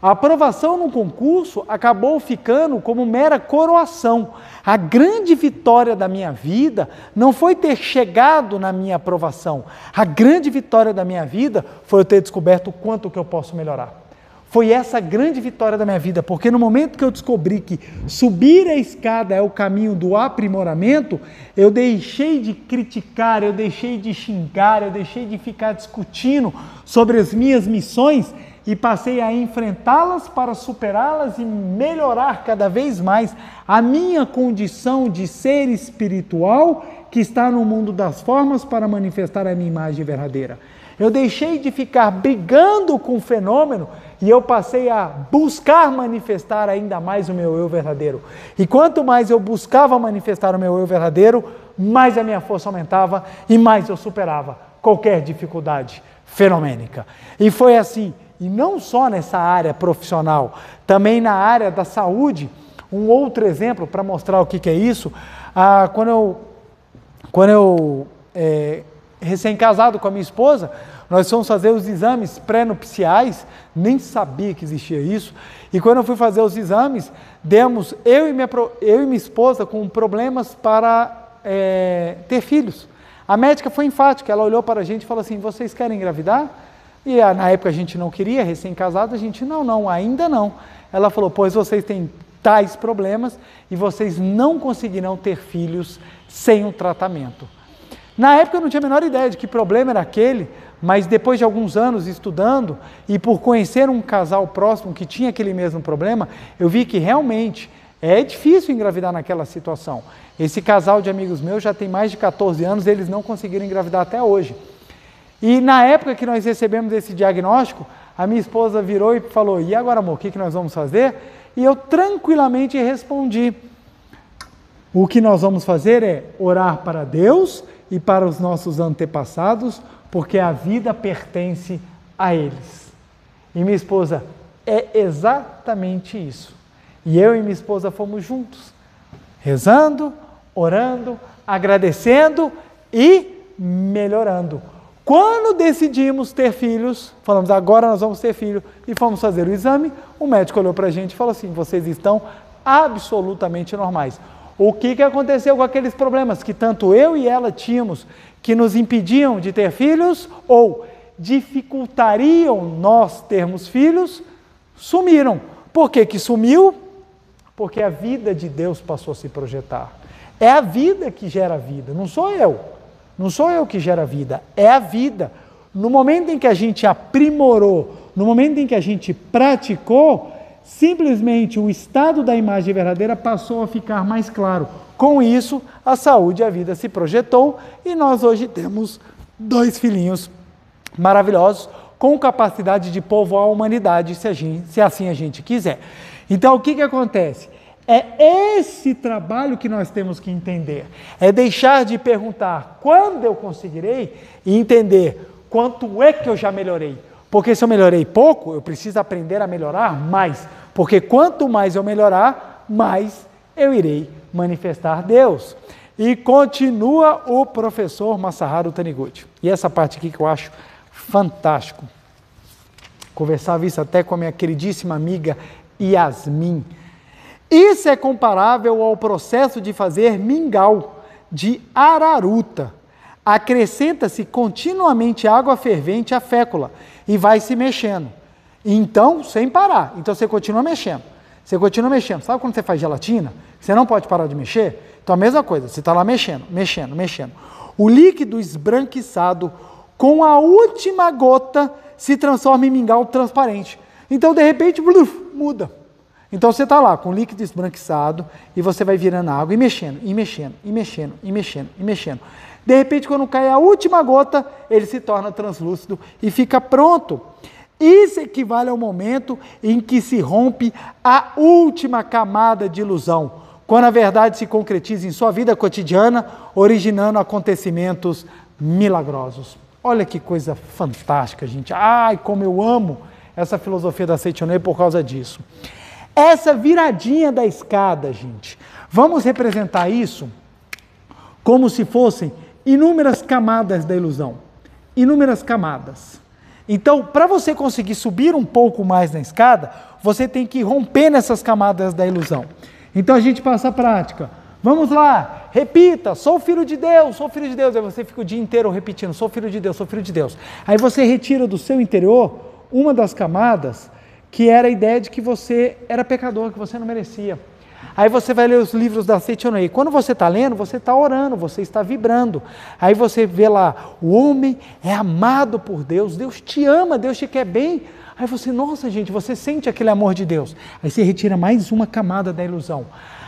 A aprovação no concurso acabou ficando como mera coroação. A grande vitória da minha vida não foi ter chegado na minha aprovação. A grande vitória da minha vida foi eu ter descoberto o quanto que eu posso melhorar. Foi essa a grande vitória da minha vida, porque no momento que eu descobri que subir a escada é o caminho do aprimoramento, eu deixei de criticar, eu deixei de xingar, eu deixei de ficar discutindo sobre as minhas missões e passei a enfrentá-las para superá-las e melhorar cada vez mais a minha condição de ser espiritual que está no mundo das formas para manifestar a minha imagem verdadeira. Eu deixei de ficar brigando com o fenômeno e eu passei a buscar manifestar ainda mais o meu eu verdadeiro. E quanto mais eu buscava manifestar o meu eu verdadeiro, mais a minha força aumentava e mais eu superava qualquer dificuldade fenomênica. E foi assim. E não só nessa área profissional, também na área da saúde. Um outro exemplo para mostrar o que é isso, quando eu recém-casado com a minha esposa, nós fomos fazer os exames pré-nupciais, nem sabia que existia isso, e quando eu fui fazer os exames, demos, eu e minha esposa com problemas para ter filhos. A médica foi enfática, ela olhou para a gente e falou assim, vocês querem engravidar? E na época a gente não queria, recém-casado, a gente, não, ainda não. Ela falou, pois vocês têm tais problemas e vocês não conseguirão ter filhos sem um tratamento. Na época eu não tinha a menor ideia de que problema era aquele, mas depois de alguns anos estudando e por conhecer um casal próximo que tinha aquele mesmo problema, eu vi que realmente é difícil engravidar naquela situação. Esse casal de amigos meus já tem mais de 14 anos, eles não conseguiram engravidar até hoje. E na época que nós recebemos esse diagnóstico, a minha esposa virou e falou, e agora amor, o que nós vamos fazer? E eu tranquilamente respondi, o que nós vamos fazer é orar para Deus e para os nossos antepassados, porque a vida pertence a eles. E minha esposa, é exatamente isso. E eu e minha esposa fomos juntos, rezando, orando, agradecendo e melhorando. Quando decidimos ter filhos, falamos, agora nós vamos ter filho, e fomos fazer o exame, o médico olhou para a gente e falou assim, vocês estão absolutamente normais. O que aconteceu com aqueles problemas que tanto eu e ela tínhamos, que nos impediam de ter filhos, ou dificultariam nós termos filhos, sumiram. Por que sumiu? Porque a vida de Deus passou a se projetar. É a vida que gera vida, não sou eu. Não sou eu que gera vida, é a vida. No momento em que a gente aprimorou, no momento em que a gente praticou, simplesmente o estado da imagem verdadeira passou a ficar mais claro. Com isso, a saúde e a vida se projetou e nós hoje temos 2 filhinhos maravilhosos com capacidade de povoar a humanidade, se assim a gente quiser. Então, o que acontece? É esse trabalho que nós temos que entender, é deixar de perguntar quando eu conseguirei e entender quanto é que eu já melhorei, porque se eu melhorei pouco, eu preciso aprender a melhorar mais, porque quanto mais eu melhorar, mais eu irei manifestar Deus. E continua o professor Masaharu Taniguchi, e essa parte aqui que eu acho fantástico, conversava isso até com a minha queridíssima amiga Yasmin. Isso é comparável ao processo de fazer mingau de araruta. Acrescenta-se continuamente água fervente à fécula e vai se mexendo. Então, sem parar. Então, você continua mexendo. Você continua mexendo. Sabe quando você faz gelatina? Você não pode parar de mexer? Então, a mesma coisa. Você está lá mexendo. O líquido esbranquiçado, com a última gota, se transforma em mingau transparente. Então, de repente, muda. Então você está lá com o líquido esbranquiçado e você vai virando água e mexendo. De repente, quando cai a última gota, ele se torna translúcido e fica pronto. Isso equivale ao momento em que se rompe a última camada de ilusão, quando a verdade se concretiza em sua vida cotidiana, originando acontecimentos milagrosos. Olha que coisa fantástica, gente. Ai, como eu amo essa filosofia da Seitonei por causa disso. Essa viradinha da escada, gente, vamos representar isso como se fossem inúmeras camadas da ilusão. Inúmeras camadas. Então, para você conseguir subir um pouco mais na escada, você tem que romper nessas camadas da ilusão. Então, a gente passa a prática. Vamos lá, repita, sou filho de Deus, sou filho de Deus. Aí você fica o dia inteiro repetindo, sou filho de Deus, sou filho de Deus. Aí você retira do seu interior uma das camadas que era a ideia de que você era pecador, que você não merecia. Aí você vai ler os livros da Seitonei. Quando você está lendo, você está orando, você está vibrando. Aí você vê lá, o homem é amado por Deus, Deus te ama, Deus te quer bem. Aí você, nossa gente, você sente aquele amor de Deus. Aí você retira mais uma camada da ilusão.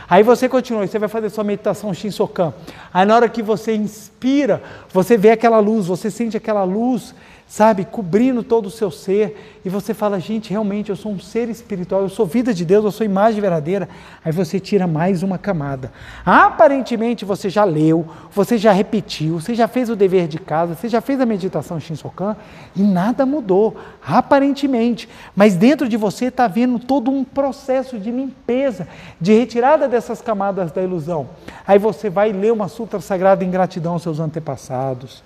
Aí você continua, você vai fazer sua meditação Shinsokan. Aí na hora que você inspira, você vê aquela luz, você sente aquela luz, sabe, cobrindo todo o seu ser, e você fala, gente, realmente eu sou um ser espiritual, eu sou vida de Deus, eu sou imagem verdadeira. Aí você tira mais uma camada. Aparentemente você já leu, você já repetiu, você já fez o dever de casa, você já fez a meditação Shinsokan, e nada mudou, aparentemente. Mas dentro de você está havendo todo um processo de limpeza, de retirada dessas camadas da ilusão. Aí você vai ler uma sutra sagrada em gratidão aos seus antepassados.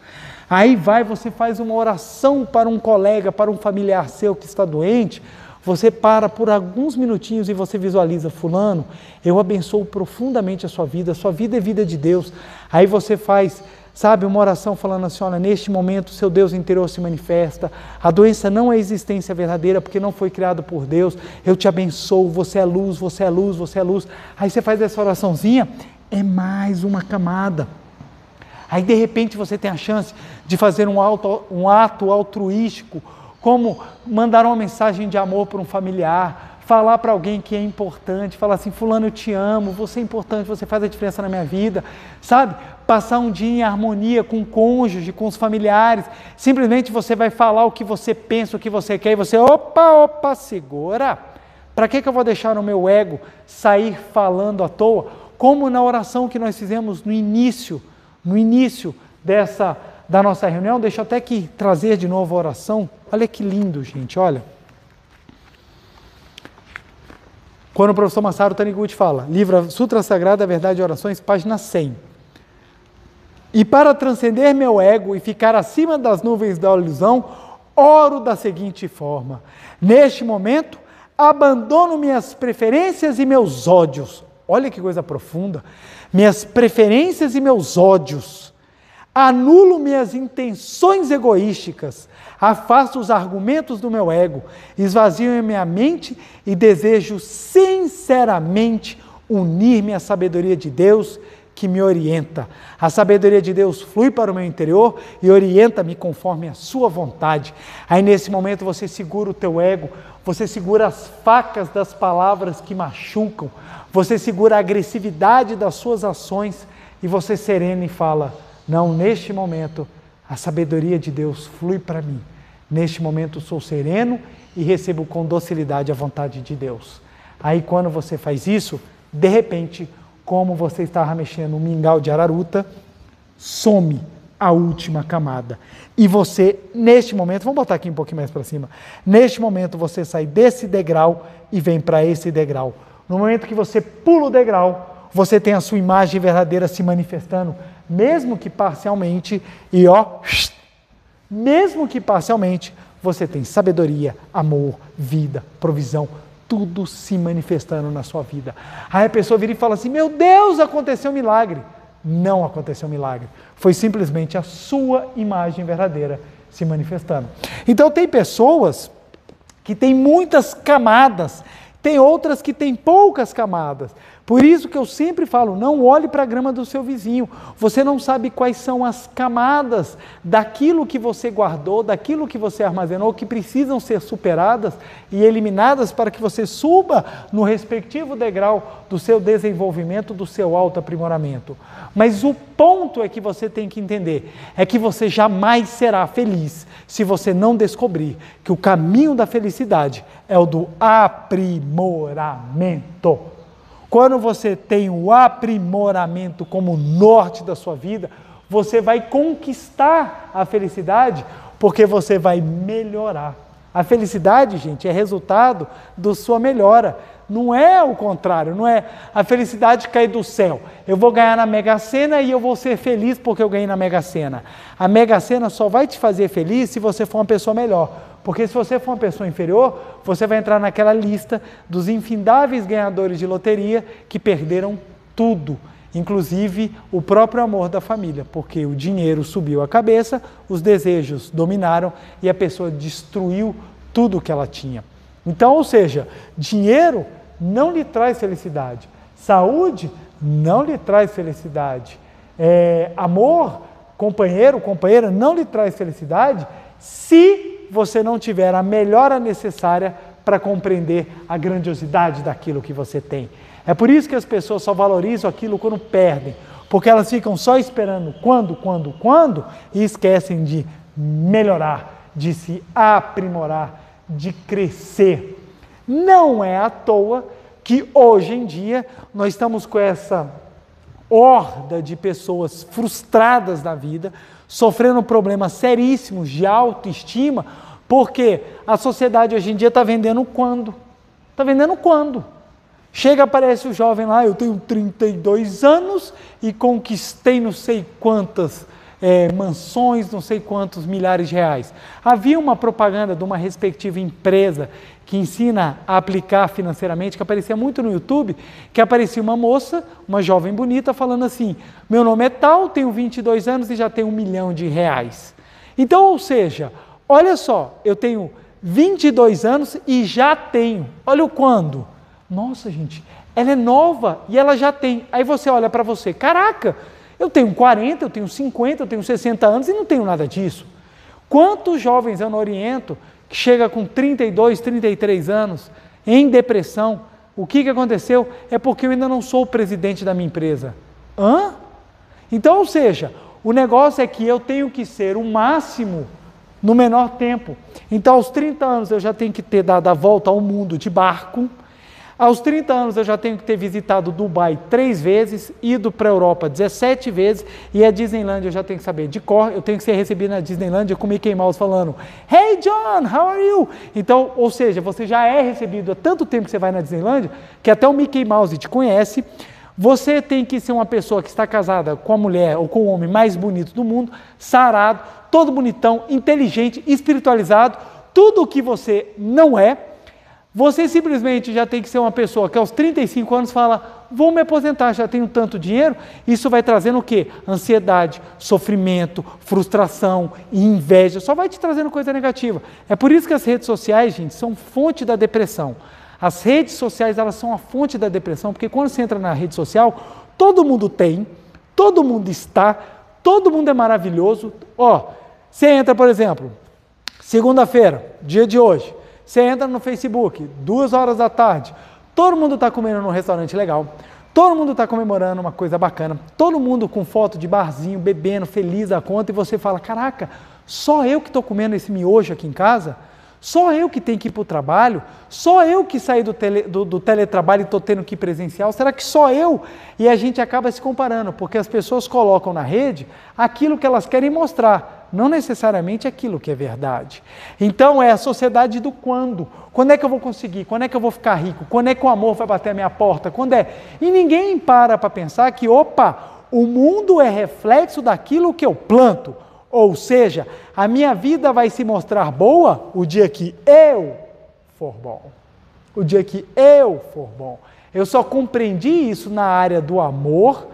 Aí você faz uma oração para um colega, para um familiar seu que está doente, você para por alguns minutinhos e você visualiza: fulano, eu abençoo profundamente a sua vida é vida de Deus. Aí você faz, sabe, uma oração falando assim: olha, neste momento seu Deus interior se manifesta, a doença não é existência verdadeira, porque não foi criado por Deus, eu te abençoo, você é luz, você é luz, você é luz. Aí você faz essa oraçãozinha, é mais uma camada. Aí de repente você tem a chance de fazer um ato altruístico, como mandar uma mensagem de amor para um familiar, falar para alguém que é importante, falar assim: fulano, eu te amo, você é importante, você faz a diferença na minha vida, sabe? Passar um dia em harmonia com o cônjuge, com os familiares, simplesmente você vai falar o que você pensa, o que você quer, e você, opa, segura, para que eu vou deixar o meu ego sair falando à toa? Como na oração que nós fizemos no início da nossa reunião, deixa eu até que trazer de novo a oração. Olha que lindo, gente, olha. Quando o professor Masaru Taniguchi fala, livro Sutra Sagrada, Verdade e Orações, página 100. E para transcender meu ego e ficar acima das nuvens da ilusão, oro da seguinte forma: neste momento, abandono minhas preferências e meus ódios. Olha que coisa profunda. Minhas preferências e meus ódios. Anulo minhas intenções egoísticas, afasto os argumentos do meu ego, esvazio a minha mente e desejo sinceramente unir-me à sabedoria de Deus que me orienta. A sabedoria de Deus flui para o meu interior e orienta-me conforme a sua vontade. Aí nesse momento você segura o teu ego, você segura as facas das palavras que machucam, você segura a agressividade das suas ações e você serena e fala: não, neste momento a sabedoria de Deus flui para mim. Neste momento sou sereno e recebo com docilidade a vontade de Deus. Aí quando você faz isso, de repente, como você estava mexendo um mingau de araruta, some a última camada. E você, neste momento, vamos botar aqui um pouquinho mais para cima, neste momento você sai desse degrau e vem para esse degrau. No momento que você pula o degrau, você tem a sua imagem verdadeira se manifestando, mesmo que parcialmente, e mesmo que parcialmente, você tem sabedoria, amor, vida, provisão, tudo se manifestando na sua vida. Aí a pessoa vira e fala assim: meu Deus, aconteceu um milagre. Não aconteceu um milagre, foi simplesmente a sua imagem verdadeira se manifestando. Então tem pessoas que têm muitas camadas, tem outras que têm poucas camadas. Por isso que eu sempre falo: não olhe para a grama do seu vizinho. Você não sabe quais são as camadas daquilo que você guardou, daquilo que você armazenou, que precisam ser superadas e eliminadas para que você suba no respectivo degrau do seu desenvolvimento, do seu autoaprimoramento. Mas o ponto é que você tem que entender, é que você jamais será feliz se você não descobrir que o caminho da felicidade é o do aprimoramento. Quando você tem o aprimoramento como norte da sua vida, você vai conquistar a felicidade, porque você vai melhorar. A felicidade, gente, é resultado da sua melhora. Não é o contrário, não é a felicidade cair do céu. Eu vou ganhar na Mega Sena e eu vou ser feliz porque eu ganhei na Mega Sena. A Mega Sena só vai te fazer feliz se você for uma pessoa melhor. Porque se você for uma pessoa inferior, você vai entrar naquela lista dos infindáveis ganhadores de loteria que perderam tudo, inclusive o próprio amor da família, porque o dinheiro subiu a cabeça, os desejos dominaram e a pessoa destruiu tudo o que ela tinha. Então, ou seja, dinheiro não lhe traz felicidade, saúde não lhe traz felicidade, amor, companheiro, companheira não lhe traz felicidade se você não tiver a melhora necessária para compreender a grandiosidade daquilo que você tem. É por isso que as pessoas só valorizam aquilo quando perdem, porque elas ficam só esperando quando, e esquecem de melhorar, de se aprimorar, de crescer. Não é à toa que hoje em dia nós estamos com essa horda de pessoas frustradas na vida, sofrendo problemas seríssimos de autoestima, porque a sociedade hoje em dia está vendendo quando? Está vendendo quando? Chega, aparece o jovem lá: eu tenho 32 anos e conquistei não sei quantas mansões, não sei quantos milhares de reais. Havia uma propaganda de uma respectiva empresa que ensina a aplicar financeiramente, que aparecia muito no YouTube, que aparecia uma moça, uma jovem bonita, falando assim, meu nome é tal, tenho 22 anos e já tenho R$1 milhão. Então, ou seja, olha só, eu tenho 22 anos e já tenho, olha o quando. Nossa, gente, ela é nova e ela já tem. Aí você olha para você, caraca, eu tenho 40, eu tenho 50, eu tenho 60 anos e não tenho nada disso. Quantos jovens eu não oriento que chega com 32, 33 anos, em depressão? O que aconteceu? É porque eu ainda não sou o presidente da minha empresa. Hã? Então, ou seja, o negócio é que eu tenho que ser o máximo no menor tempo. Então, aos 30 anos eu já tenho que ter dado a volta ao mundo de barco. Aos 30 anos eu já tenho que ter visitado Dubai 3 vezes, ido para a Europa 17 vezes e a Disneylandia eu já tenho que saber de cor, eu tenho que ser recebido na Disneylandia com Mickey Mouse falando Hey John, how are you? Então, ou seja, você já é recebido há tanto tempo que você vai na Disneylandia que até o Mickey Mouse te conhece. Você tem que ser uma pessoa que está casada com a mulher ou com o homem mais bonito do mundo, sarado, todo bonitão, inteligente, espiritualizado, tudo o que você não é. Você simplesmente já tem que ser uma pessoa que aos 35 anos fala, vou me aposentar, já tenho tanto dinheiro. Isso vai trazendo o quê? Ansiedade, sofrimento, frustração, inveja, só vai te trazendo coisa negativa. É por isso que as redes sociais, gente, são fonte da depressão. As redes sociais, elas são a fonte da depressão, porque quando você entra na rede social, todo mundo tem, todo mundo está, todo mundo é maravilhoso. Ó, você entra, por exemplo, segunda-feira, dia de hoje, você entra no Facebook, 2 horas da tarde, todo mundo está comendo num restaurante legal, todo mundo está comemorando uma coisa bacana, todo mundo com foto de barzinho, bebendo, feliz da conta, e você fala, caraca, só eu que estou comendo esse miojo aqui em casa? Só eu que tenho que ir para o trabalho? Só eu que saí do teletrabalho e estou tendo que ir presencial? Será que só eu? E a gente acaba se comparando, porque as pessoas colocam na rede aquilo que elas querem mostrar, não necessariamente aquilo que é verdade. Então é a sociedade do quando. Quando é que eu vou conseguir? Quando é que eu vou ficar rico? Quando é que o amor vai bater a minha porta? Quando é? E ninguém para pensar que, opa, o mundo é reflexo daquilo que eu planto. Ou seja, a minha vida vai se mostrar boa o dia que eu for bom. O dia que eu for bom. Eu só compreendi isso na área do amor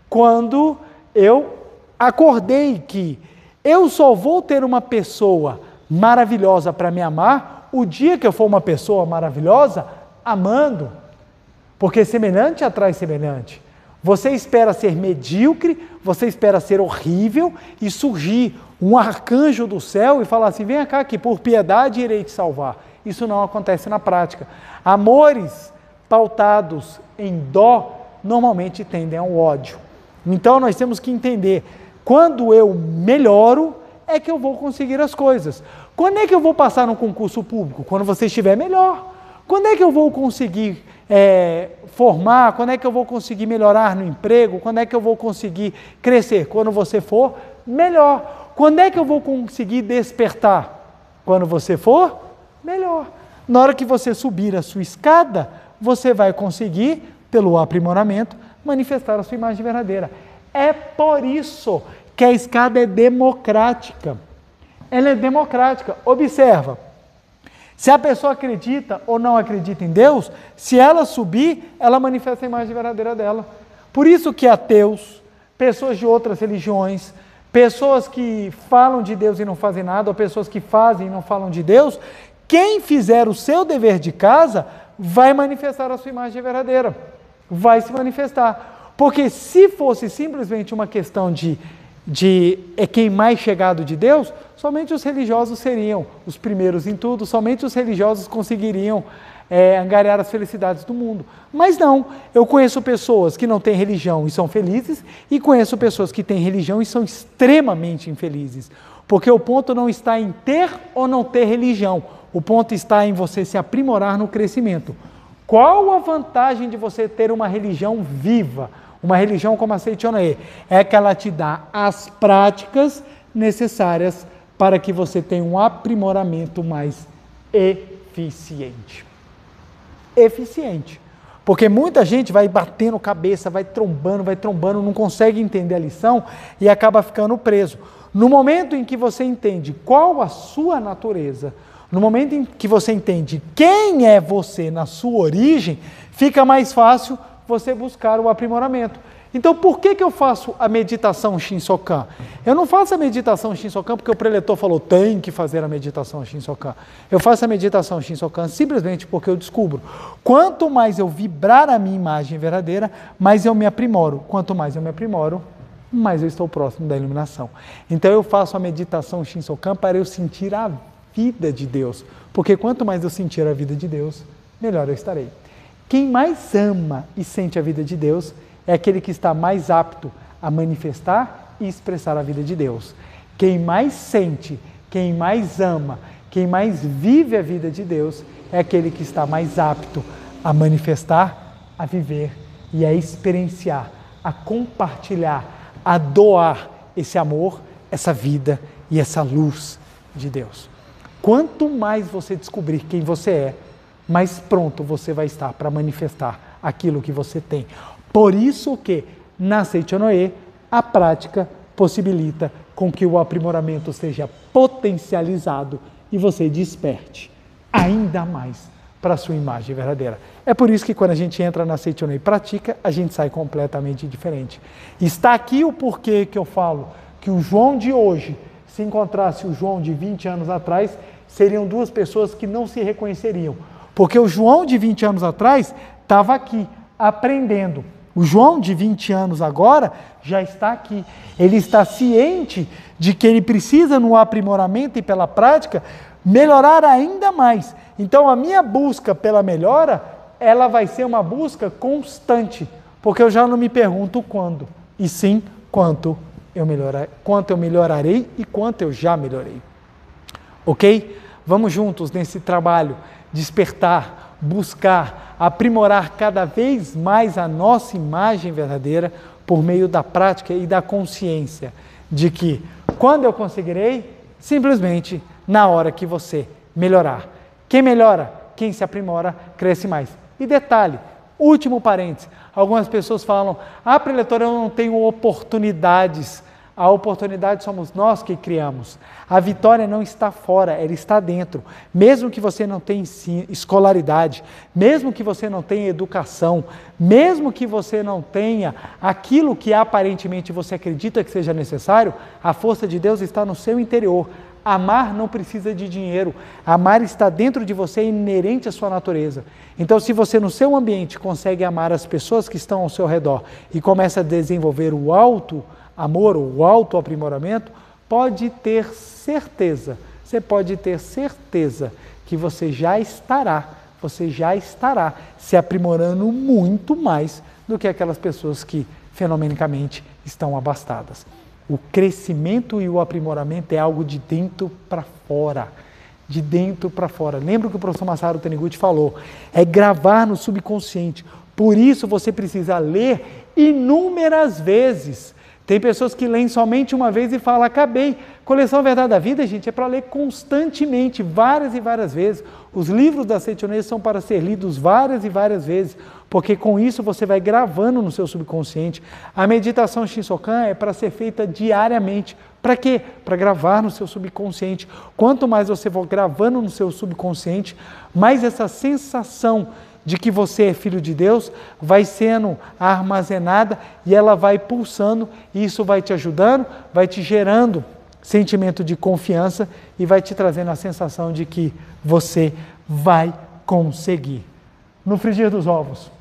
quando eu acordei que eu só vou ter uma pessoa maravilhosa para me amar o dia que eu for uma pessoa maravilhosa amando. Porque semelhante atrai semelhante. Você espera ser medíocre, você espera ser horrível e surgir um arcanjo do céu e falar assim, vem cá que por piedade irei te salvar. Isso não acontece na prática. Amores pautados em dó normalmente tendem ao ódio. Então nós temos que entender, quando eu melhoro é que eu vou conseguir as coisas. Quando é que eu vou passar no concurso público? Quando você estiver melhor. Quando é que eu vou conseguir formar? Quando é que eu vou conseguir melhorar no emprego? Quando é que eu vou conseguir crescer? Quando você for melhor. Quando é que eu vou conseguir despertar? Quando você for melhor. Na hora que você subir a sua escada, você vai conseguir, pelo aprimoramento, manifestar a sua imagem verdadeira. É por isso que a escada é democrática. Ela é democrática. Observa. Se a pessoa acredita ou não acredita em Deus, se ela subir, ela manifesta a imagem verdadeira dela. Por isso que ateus, pessoas de outras religiões, pessoas que falam de Deus e não fazem nada, ou pessoas que fazem e não falam de Deus, quem fizer o seu dever de casa, vai manifestar a sua imagem verdadeira. Vai se manifestar. Porque se fosse simplesmente uma questão de quem mais chegado de Deus, somente os religiosos seriam os primeiros em tudo, somente os religiosos conseguiriam angariar as felicidades do mundo. Mas não, eu conheço pessoas que não têm religião e são felizes, e conheço pessoas que têm religião e são extremamente infelizes. Porque o ponto não está em ter ou não ter religião, o ponto está em você se aprimorar no crescimento. Qual a vantagem de você ter uma religião viva? Uma religião como a Seichonoye é que ela te dá as práticas necessárias para que você tenha um aprimoramento mais eficiente. Eficiente. Porque muita gente vai batendo cabeça, vai trombando, não consegue entender a lição e acaba ficando preso. No momento em que você entende qual a sua natureza, no momento em que você entende quem é você na sua origem, fica mais fácil você buscar o aprimoramento. Então, por que eu faço a meditação Shinsokan? Eu não faço a meditação Shinsokan porque o preletor falou, tem que fazer a meditação Shinsokan. Eu faço a meditação Shinsokan simplesmente porque eu descubro. Quanto mais eu vibrar a minha imagem verdadeira, mais eu me aprimoro. Quanto mais eu me aprimoro, mais eu estou próximo da iluminação. Então, eu faço a meditação Shinsokan para eu sentir a vida de Deus. Porque quanto mais eu sentir a vida de Deus, melhor eu estarei. Quem mais ama e sente a vida de Deus é aquele que está mais apto a manifestar e expressar a vida de Deus. Quem mais sente, quem mais ama, quem mais vive a vida de Deus é aquele que está mais apto a manifestar, a viver e a experienciar, a compartilhar, a doar esse amor, essa vida e essa luz de Deus. Quanto mais você descobrir quem você é, mais pronto você vai estar para manifestar aquilo que você tem. Por isso que, na Seichonoye, a prática possibilita com que o aprimoramento seja potencializado e você desperte ainda mais para a sua imagem verdadeira. É por isso que quando a gente entra na Seichonoye e pratica, a gente sai completamente diferente. Está aqui o porquê que eu falo que o João de hoje, se encontrasse o João de 20 anos atrás, seriam duas pessoas que não se reconheceriam. Porque o João de 20 anos atrás estava aqui, aprendendo. O João de 20 anos agora já está aqui. Ele está ciente de que ele precisa, no aprimoramento e pela prática, melhorar ainda mais. Então, a minha busca pela melhora, ela vai ser uma busca constante. Porque eu já não me pergunto quando, e sim quanto eu melhorarei e quanto eu já melhorei. Ok? Vamos juntos nesse trabalho, despertar, buscar, aprimorar cada vez mais a nossa imagem verdadeira por meio da prática e da consciência de que quando eu conseguirei, simplesmente na hora que você melhorar. Quem melhora, quem se aprimora, cresce mais. E detalhe, último parênteses, algumas pessoas falam, preletor, eu não tenho oportunidades. A oportunidade somos nós que criamos. A vitória não está fora, ela está dentro. Mesmo que você não tenha escolaridade, mesmo que você não tenha educação, mesmo que você não tenha aquilo que aparentemente você acredita que seja necessário, a força de Deus está no seu interior. Amar não precisa de dinheiro. Amar está dentro de você, é inerente à sua natureza. Então, se você no seu ambiente consegue amar as pessoas que estão ao seu redor e começa a desenvolver o amor, o autoaprimoramento, pode ter certeza, você pode ter certeza que você já estará se aprimorando muito mais do que aquelas pessoas que fenomenicamente estão abastadas. O crescimento e o aprimoramento é algo de dentro para fora. De dentro para fora. Lembra o que o professor Masaru Taniguchi falou? É gravar no subconsciente. Por isso você precisa ler inúmeras vezes. Tem pessoas que leem somente uma vez e falam, acabei. Coleção Verdade da Vida, gente, é para ler constantemente, várias e várias vezes. Os livros da Seichonoye são para ser lidos várias e várias vezes, porque com isso você vai gravando no seu subconsciente. A meditação Shinsokan é para ser feita diariamente. Para quê? Para gravar no seu subconsciente. Quanto mais você for gravando no seu subconsciente, mais essa sensação de que você é filho de Deus, vai sendo armazenada e ela vai pulsando, e isso vai te ajudando, vai te gerando sentimento de confiança e vai te trazendo a sensação de que você vai conseguir. No frigir dos ovos,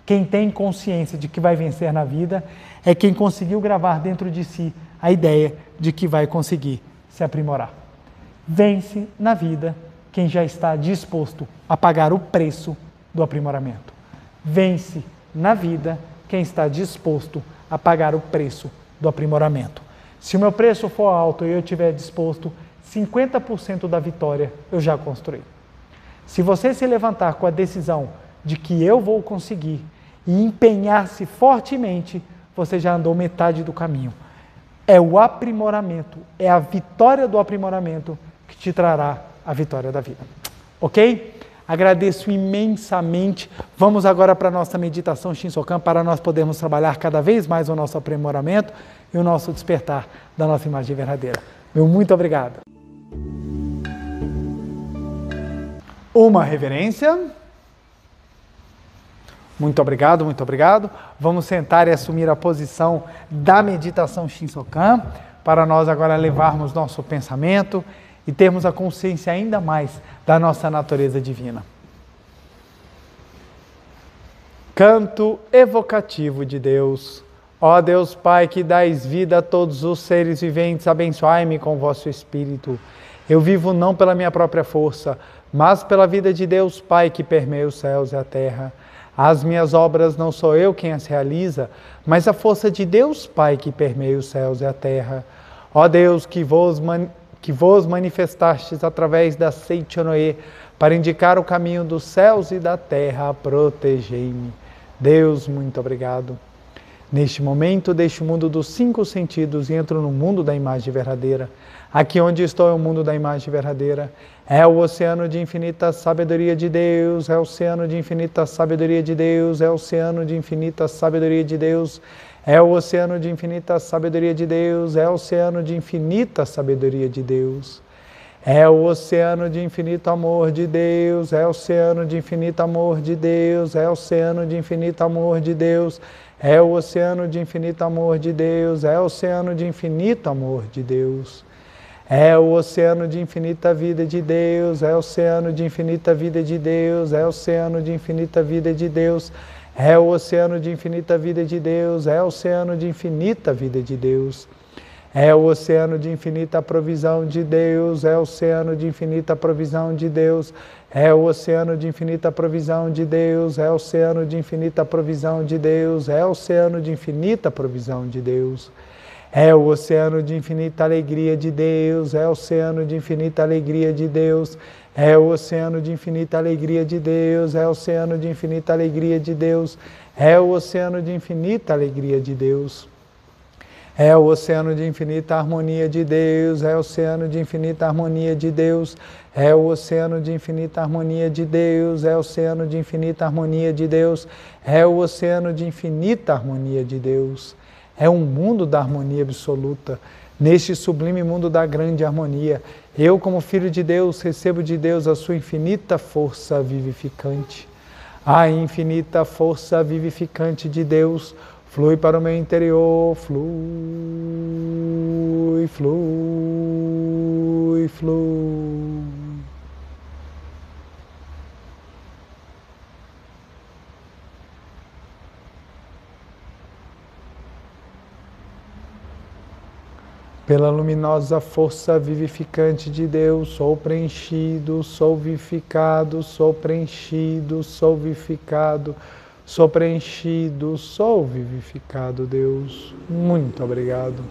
quem tem consciência de que vai vencer na vida é quem conseguiu gravar dentro de si a ideia de que vai conseguir se aprimorar. Vence na vida quem já está disposto a pagar o preço do aprimoramento. Vence na vida quem está disposto a pagar o preço do aprimoramento. Se o meu preço for alto e eu estiver disposto, 50% da vitória eu já construí. Se você se levantar com a decisão de que eu vou conseguir e empenhar-se fortemente, você já andou metade do caminho. É o aprimoramento, é a vitória do aprimoramento que te trará a vitória da vida. Ok? Agradeço imensamente. Vamos agora para a nossa meditação Shinsokan, para nós podermos trabalhar cada vez mais o nosso aprimoramento e o nosso despertar da nossa imagem verdadeira. Meu muito obrigado. Uma reverência. Muito obrigado, muito obrigado. Vamos sentar e assumir a posição da meditação Shinsokan, para nós agora levarmos nosso pensamento e termos a consciência ainda mais da nossa natureza divina. Canto evocativo de Deus. Ó Deus Pai, que dais vida a todos os seres viventes, abençoai-me com vosso Espírito. Eu vivo não pela minha própria força, mas pela vida de Deus Pai, que permeia os céus e a terra. As minhas obras não sou eu quem as realiza, mas a força de Deus Pai, que permeia os céus e a terra. Ó Deus, que vos manifestastes através da Seichonoe, para indicar o caminho dos céus e da terra, protegei-me. Deus, muito obrigado. Neste momento, deixo o mundo dos 5 sentidos e entro no mundo da imagem verdadeira. Aqui onde estou é o mundo da imagem verdadeira. É o oceano de infinita sabedoria de Deus, é o oceano de infinita sabedoria de Deus, é o oceano de infinita sabedoria de Deus, é o oceano de infinita sabedoria de Deus, é o oceano de infinita sabedoria de Deus. É o oceano de infinito amor de Deus, é o oceano de infinito amor de Deus, é o oceano de infinito amor de Deus, é o oceano de infinito amor de Deus, é o oceano de infinito amor de Deus. É o oceano de infinita vida de Deus, é o oceano de infinita vida de Deus, é o oceano de infinita vida de Deus, é o oceano de infinita vida de Deus, é o oceano de infinita vida de Deus. É o oceano de infinita provisão de Deus, é o oceano de infinita provisão de Deus, é o oceano de infinita provisão de Deus, é o oceano de infinita provisão de Deus, é o oceano de infinita provisão de Deus. É o oceano de infinita alegria de Deus, é o oceano de infinita alegria de Deus, é o oceano de infinita alegria de Deus, é o oceano de infinita alegria de Deus, é o oceano de infinita alegria de Deus. É o oceano de infinita harmonia de Deus, é o oceano de infinita harmonia de Deus, é o oceano de infinita harmonia de Deus, é o oceano de infinita harmonia de Deus, é o oceano de infinita harmonia de Deus. É um mundo da harmonia absoluta, neste sublime mundo da grande harmonia. Eu, como Filho de Deus, recebo de Deus a sua infinita força vivificante. A infinita força vivificante de Deus flui para o meu interior, flui, flui, flui. Pela luminosa força vivificante de Deus, sou preenchido, sou vivificado, sou preenchido, sou vivificado, sou preenchido, sou vivificado, Deus. Muito obrigado.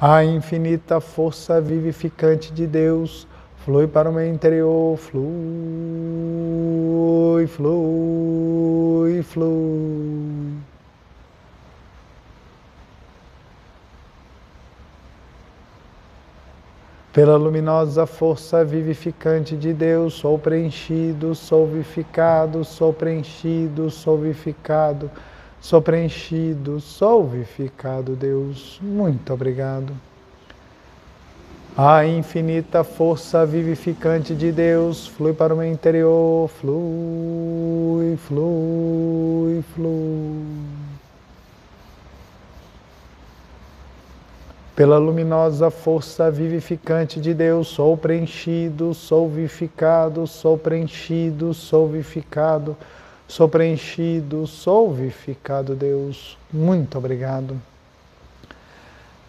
A infinita força vivificante de Deus flui para o meu interior, flui, flui, flui. Pela luminosa força vivificante de Deus, sou preenchido, sou vivificado, sou preenchido, sou vivificado, sou preenchido, sou vivificado, Deus. Muito obrigado. A infinita força vivificante de Deus flui para o meu interior, flui, flui, flui. Pela luminosa força vivificante de Deus, sou preenchido, sou vivificado, sou preenchido, sou vivificado, sou preenchido, sou vivificado, Deus. Muito obrigado.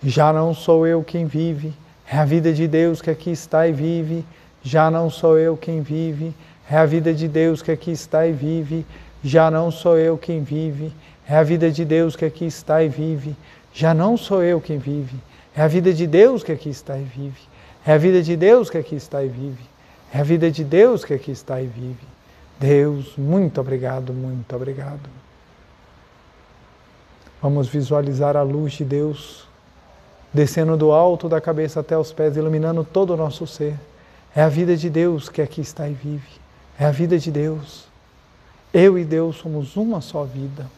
Já não sou eu quem vive, é a vida de Deus que aqui está e vive. Já não sou eu quem vive, é a vida de Deus que aqui está e vive. Já não sou eu quem vive, é a vida de Deus que aqui está e vive. Já não sou eu quem vive, é a vida de Deus que aqui está e vive. É a vida de Deus que aqui está e vive. É a vida de Deus que aqui está e vive. Deus, muito obrigado, muito obrigado. Vamos visualizar a luz de Deus descendo do alto da cabeça até os pés, iluminando todo o nosso ser. É a vida de Deus que aqui está e vive. É a vida de Deus. Eu e Deus somos uma só vida.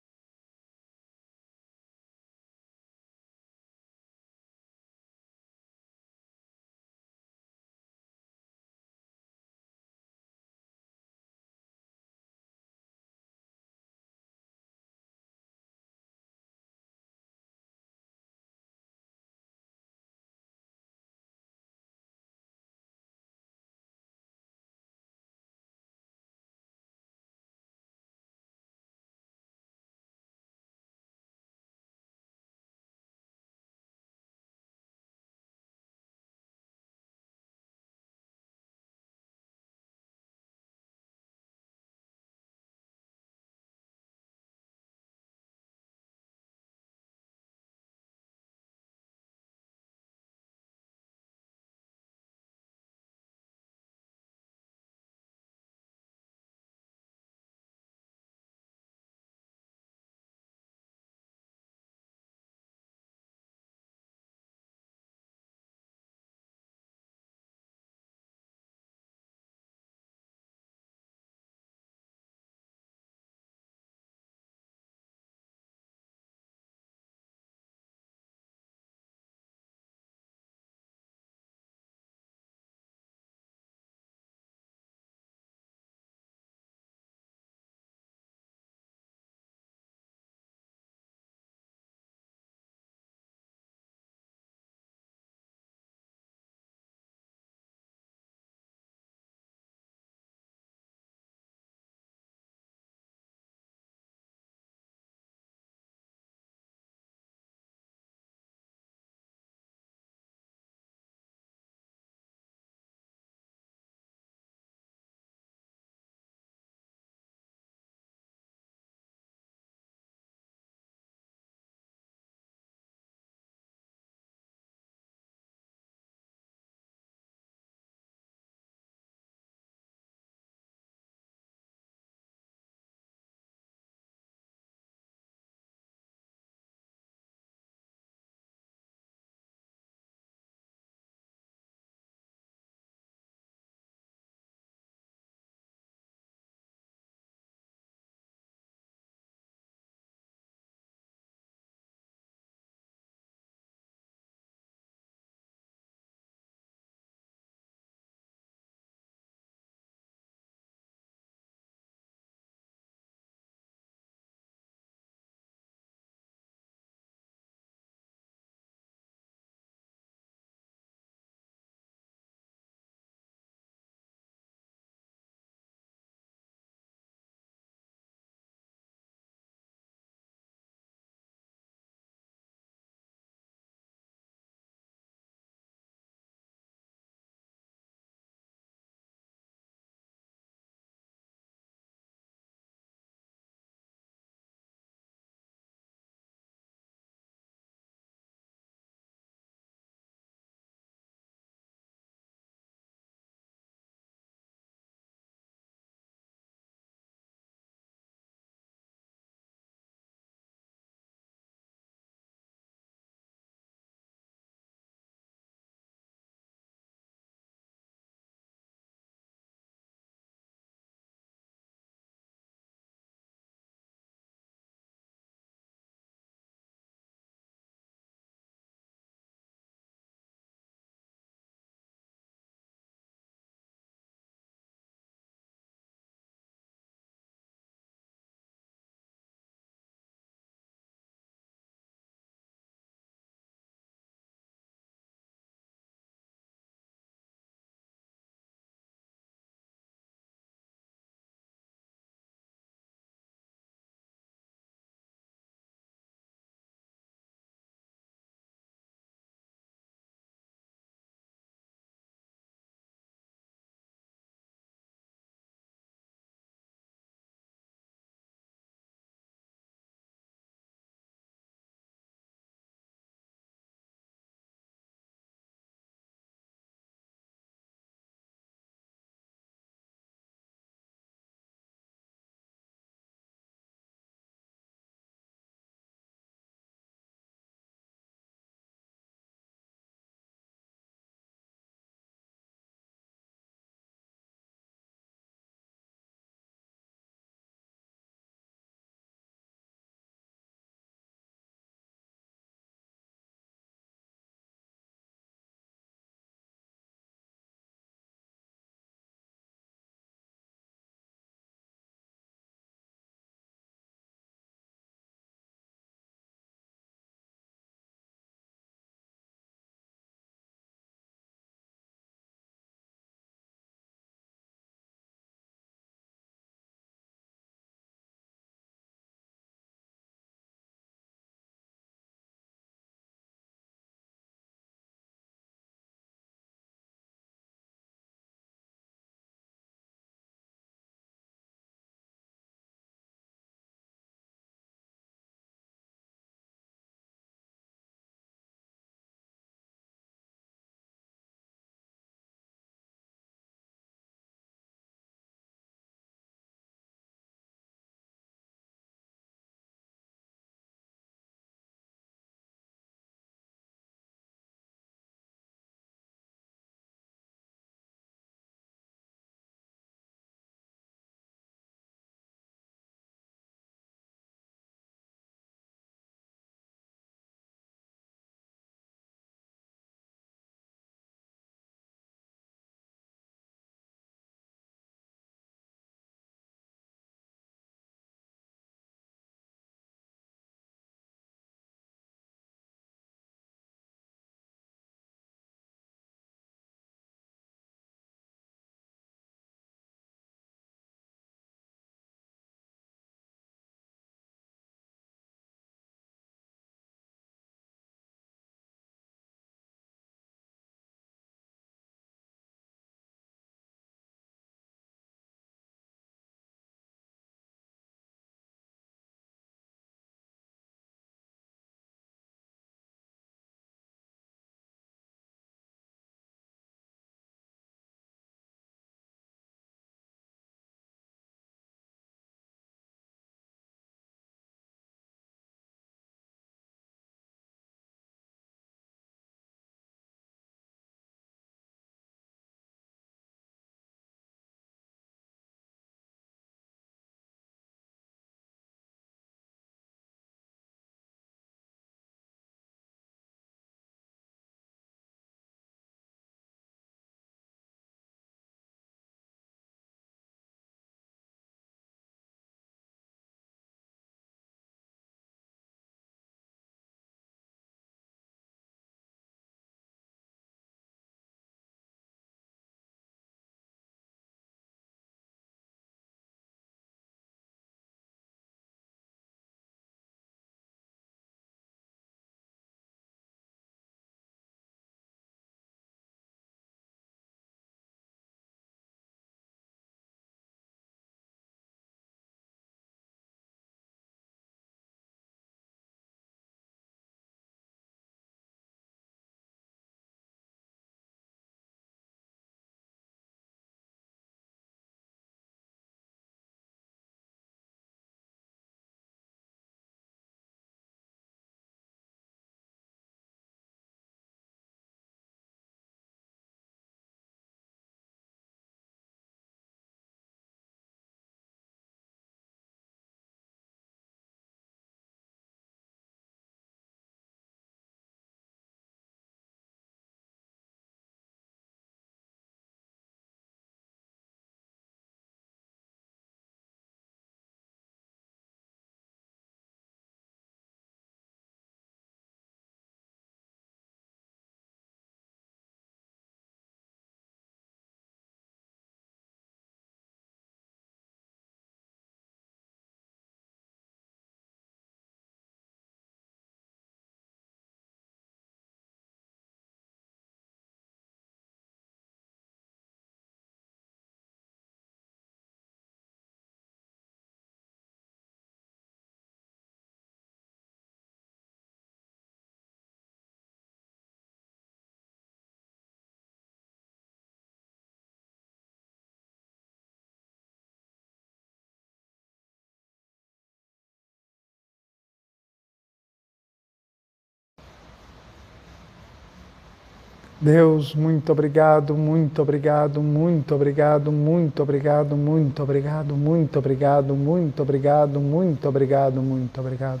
Deus, muito obrigado, muito obrigado, muito obrigado, muito obrigado, muito obrigado, muito obrigado, muito obrigado, muito obrigado, muito obrigado.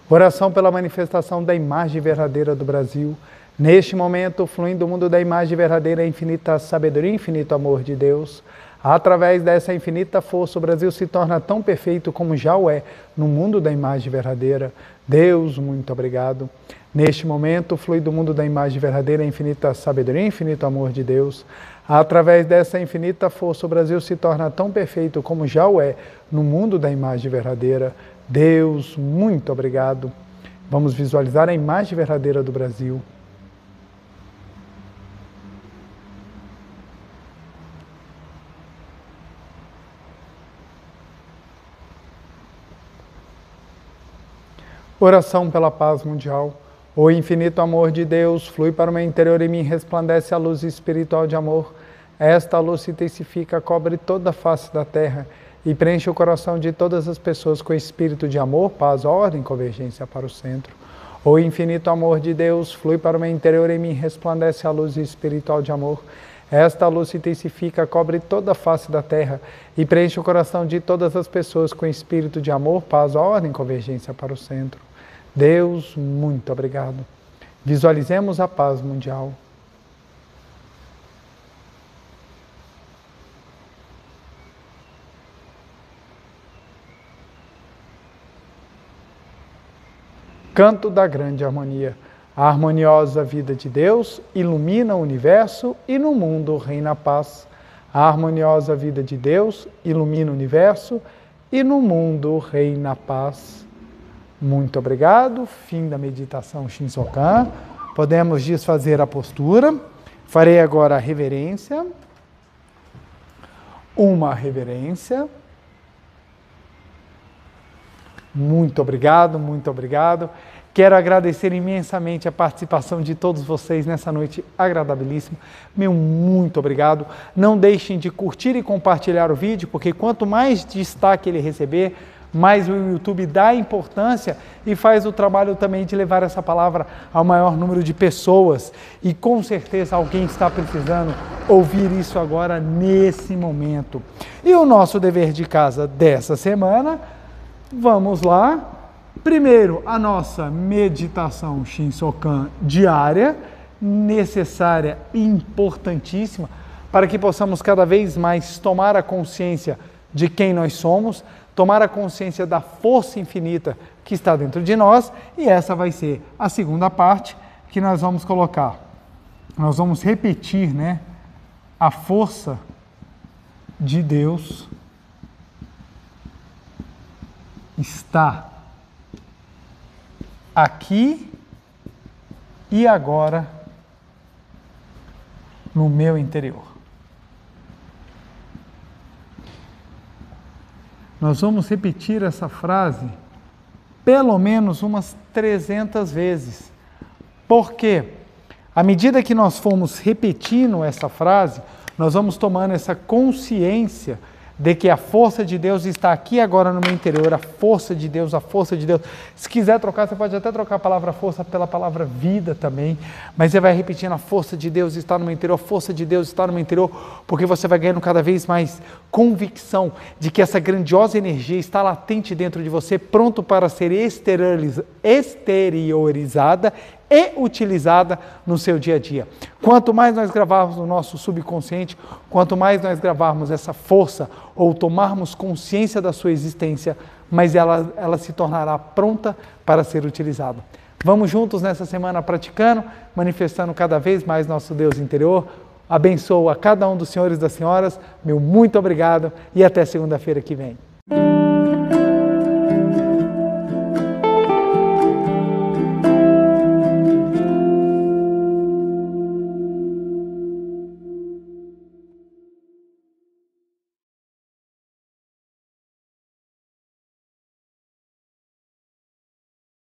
Oração pela manifestação da imagem verdadeira do Brasil. Neste momento, fluindo do mundo da imagem verdadeira, a infinita sabedoria, infinito amor de Deus. Através dessa infinita força, o Brasil se torna tão perfeito como já o é no mundo da imagem verdadeira. Deus, muito obrigado. Neste momento, flui do mundo da imagem verdadeira a infinita sabedoria, infinito amor de Deus. Através dessa infinita força, o Brasil se torna tão perfeito como já o é no mundo da imagem verdadeira. Deus, muito obrigado. Vamos visualizar a imagem verdadeira do Brasil. Oração pela paz mundial. O infinito amor de Deus flui para o meu interior e me resplandece a luz espiritual de amor. Esta luz se intensifica, cobre toda a face da terra e preenche o coração de todas as pessoas com espírito de amor, paz, ordem, convergência para o centro. O infinito amor de Deus flui para o meu interior e me resplandece a luz espiritual de amor. Esta luz se intensifica, cobre toda a face da terra e preenche o coração de todas as pessoas com espírito de amor, paz, ordem, convergência para o centro. Deus, muito obrigado. Visualizemos a paz mundial. Canto da grande harmonia. A harmoniosa vida de Deus ilumina o universo e no mundo reina a paz. A harmoniosa vida de Deus ilumina o universo e no mundo reina a paz. Muito obrigado. Fim da meditação Shinsokan. Podemos desfazer a postura. Farei agora a reverência. Uma reverência. Muito obrigado, muito obrigado. Quero agradecer imensamente a participação de todos vocês nessa noite agradabilíssima. Meu muito obrigado. Não deixem de curtir e compartilhar o vídeo, porque quanto mais destaque ele receber, mais o YouTube dá importância e faz o trabalho também de levar essa palavra ao maior número de pessoas. E com certeza alguém está precisando ouvir isso agora, nesse momento. E o nosso dever de casa dessa semana, vamos lá. Primeiro, a nossa meditação Shinsokan diária, necessária e importantíssima, para que possamos cada vez mais tomar a consciência de quem nós somos, tomar a consciência da força infinita que está dentro de nós, e essa vai ser a segunda parte que nós vamos colocar. Nós vamos repetir, a força de Deus está aqui e agora no meu interior. Nós vamos repetir essa frase pelo menos umas 300 vezes. Porque à medida que nós formos repetindo essa frase, nós vamos tomando essa consciência de que a força de Deus está aqui agora no meu interior, a força de Deus, a força de Deus. Se quiser trocar, você pode até trocar a palavra força pela palavra vida também, mas você vai repetindo, a força de Deus está no meu interior, a força de Deus está no meu interior, porque você vai ganhando cada vez mais convicção de que essa grandiosa energia está latente dentro de você, pronto para ser exteriorizada e utilizada no seu dia a dia. Quanto mais nós gravarmos no nosso subconsciente, quanto mais nós gravarmos essa força ou tomarmos consciência da sua existência, mais ela se tornará pronta para ser utilizada. Vamos juntos nessa semana praticando, manifestando cada vez mais nosso Deus interior. Abençoo a cada um dos senhores e das senhoras. Meu muito obrigado e até segunda-feira que vem.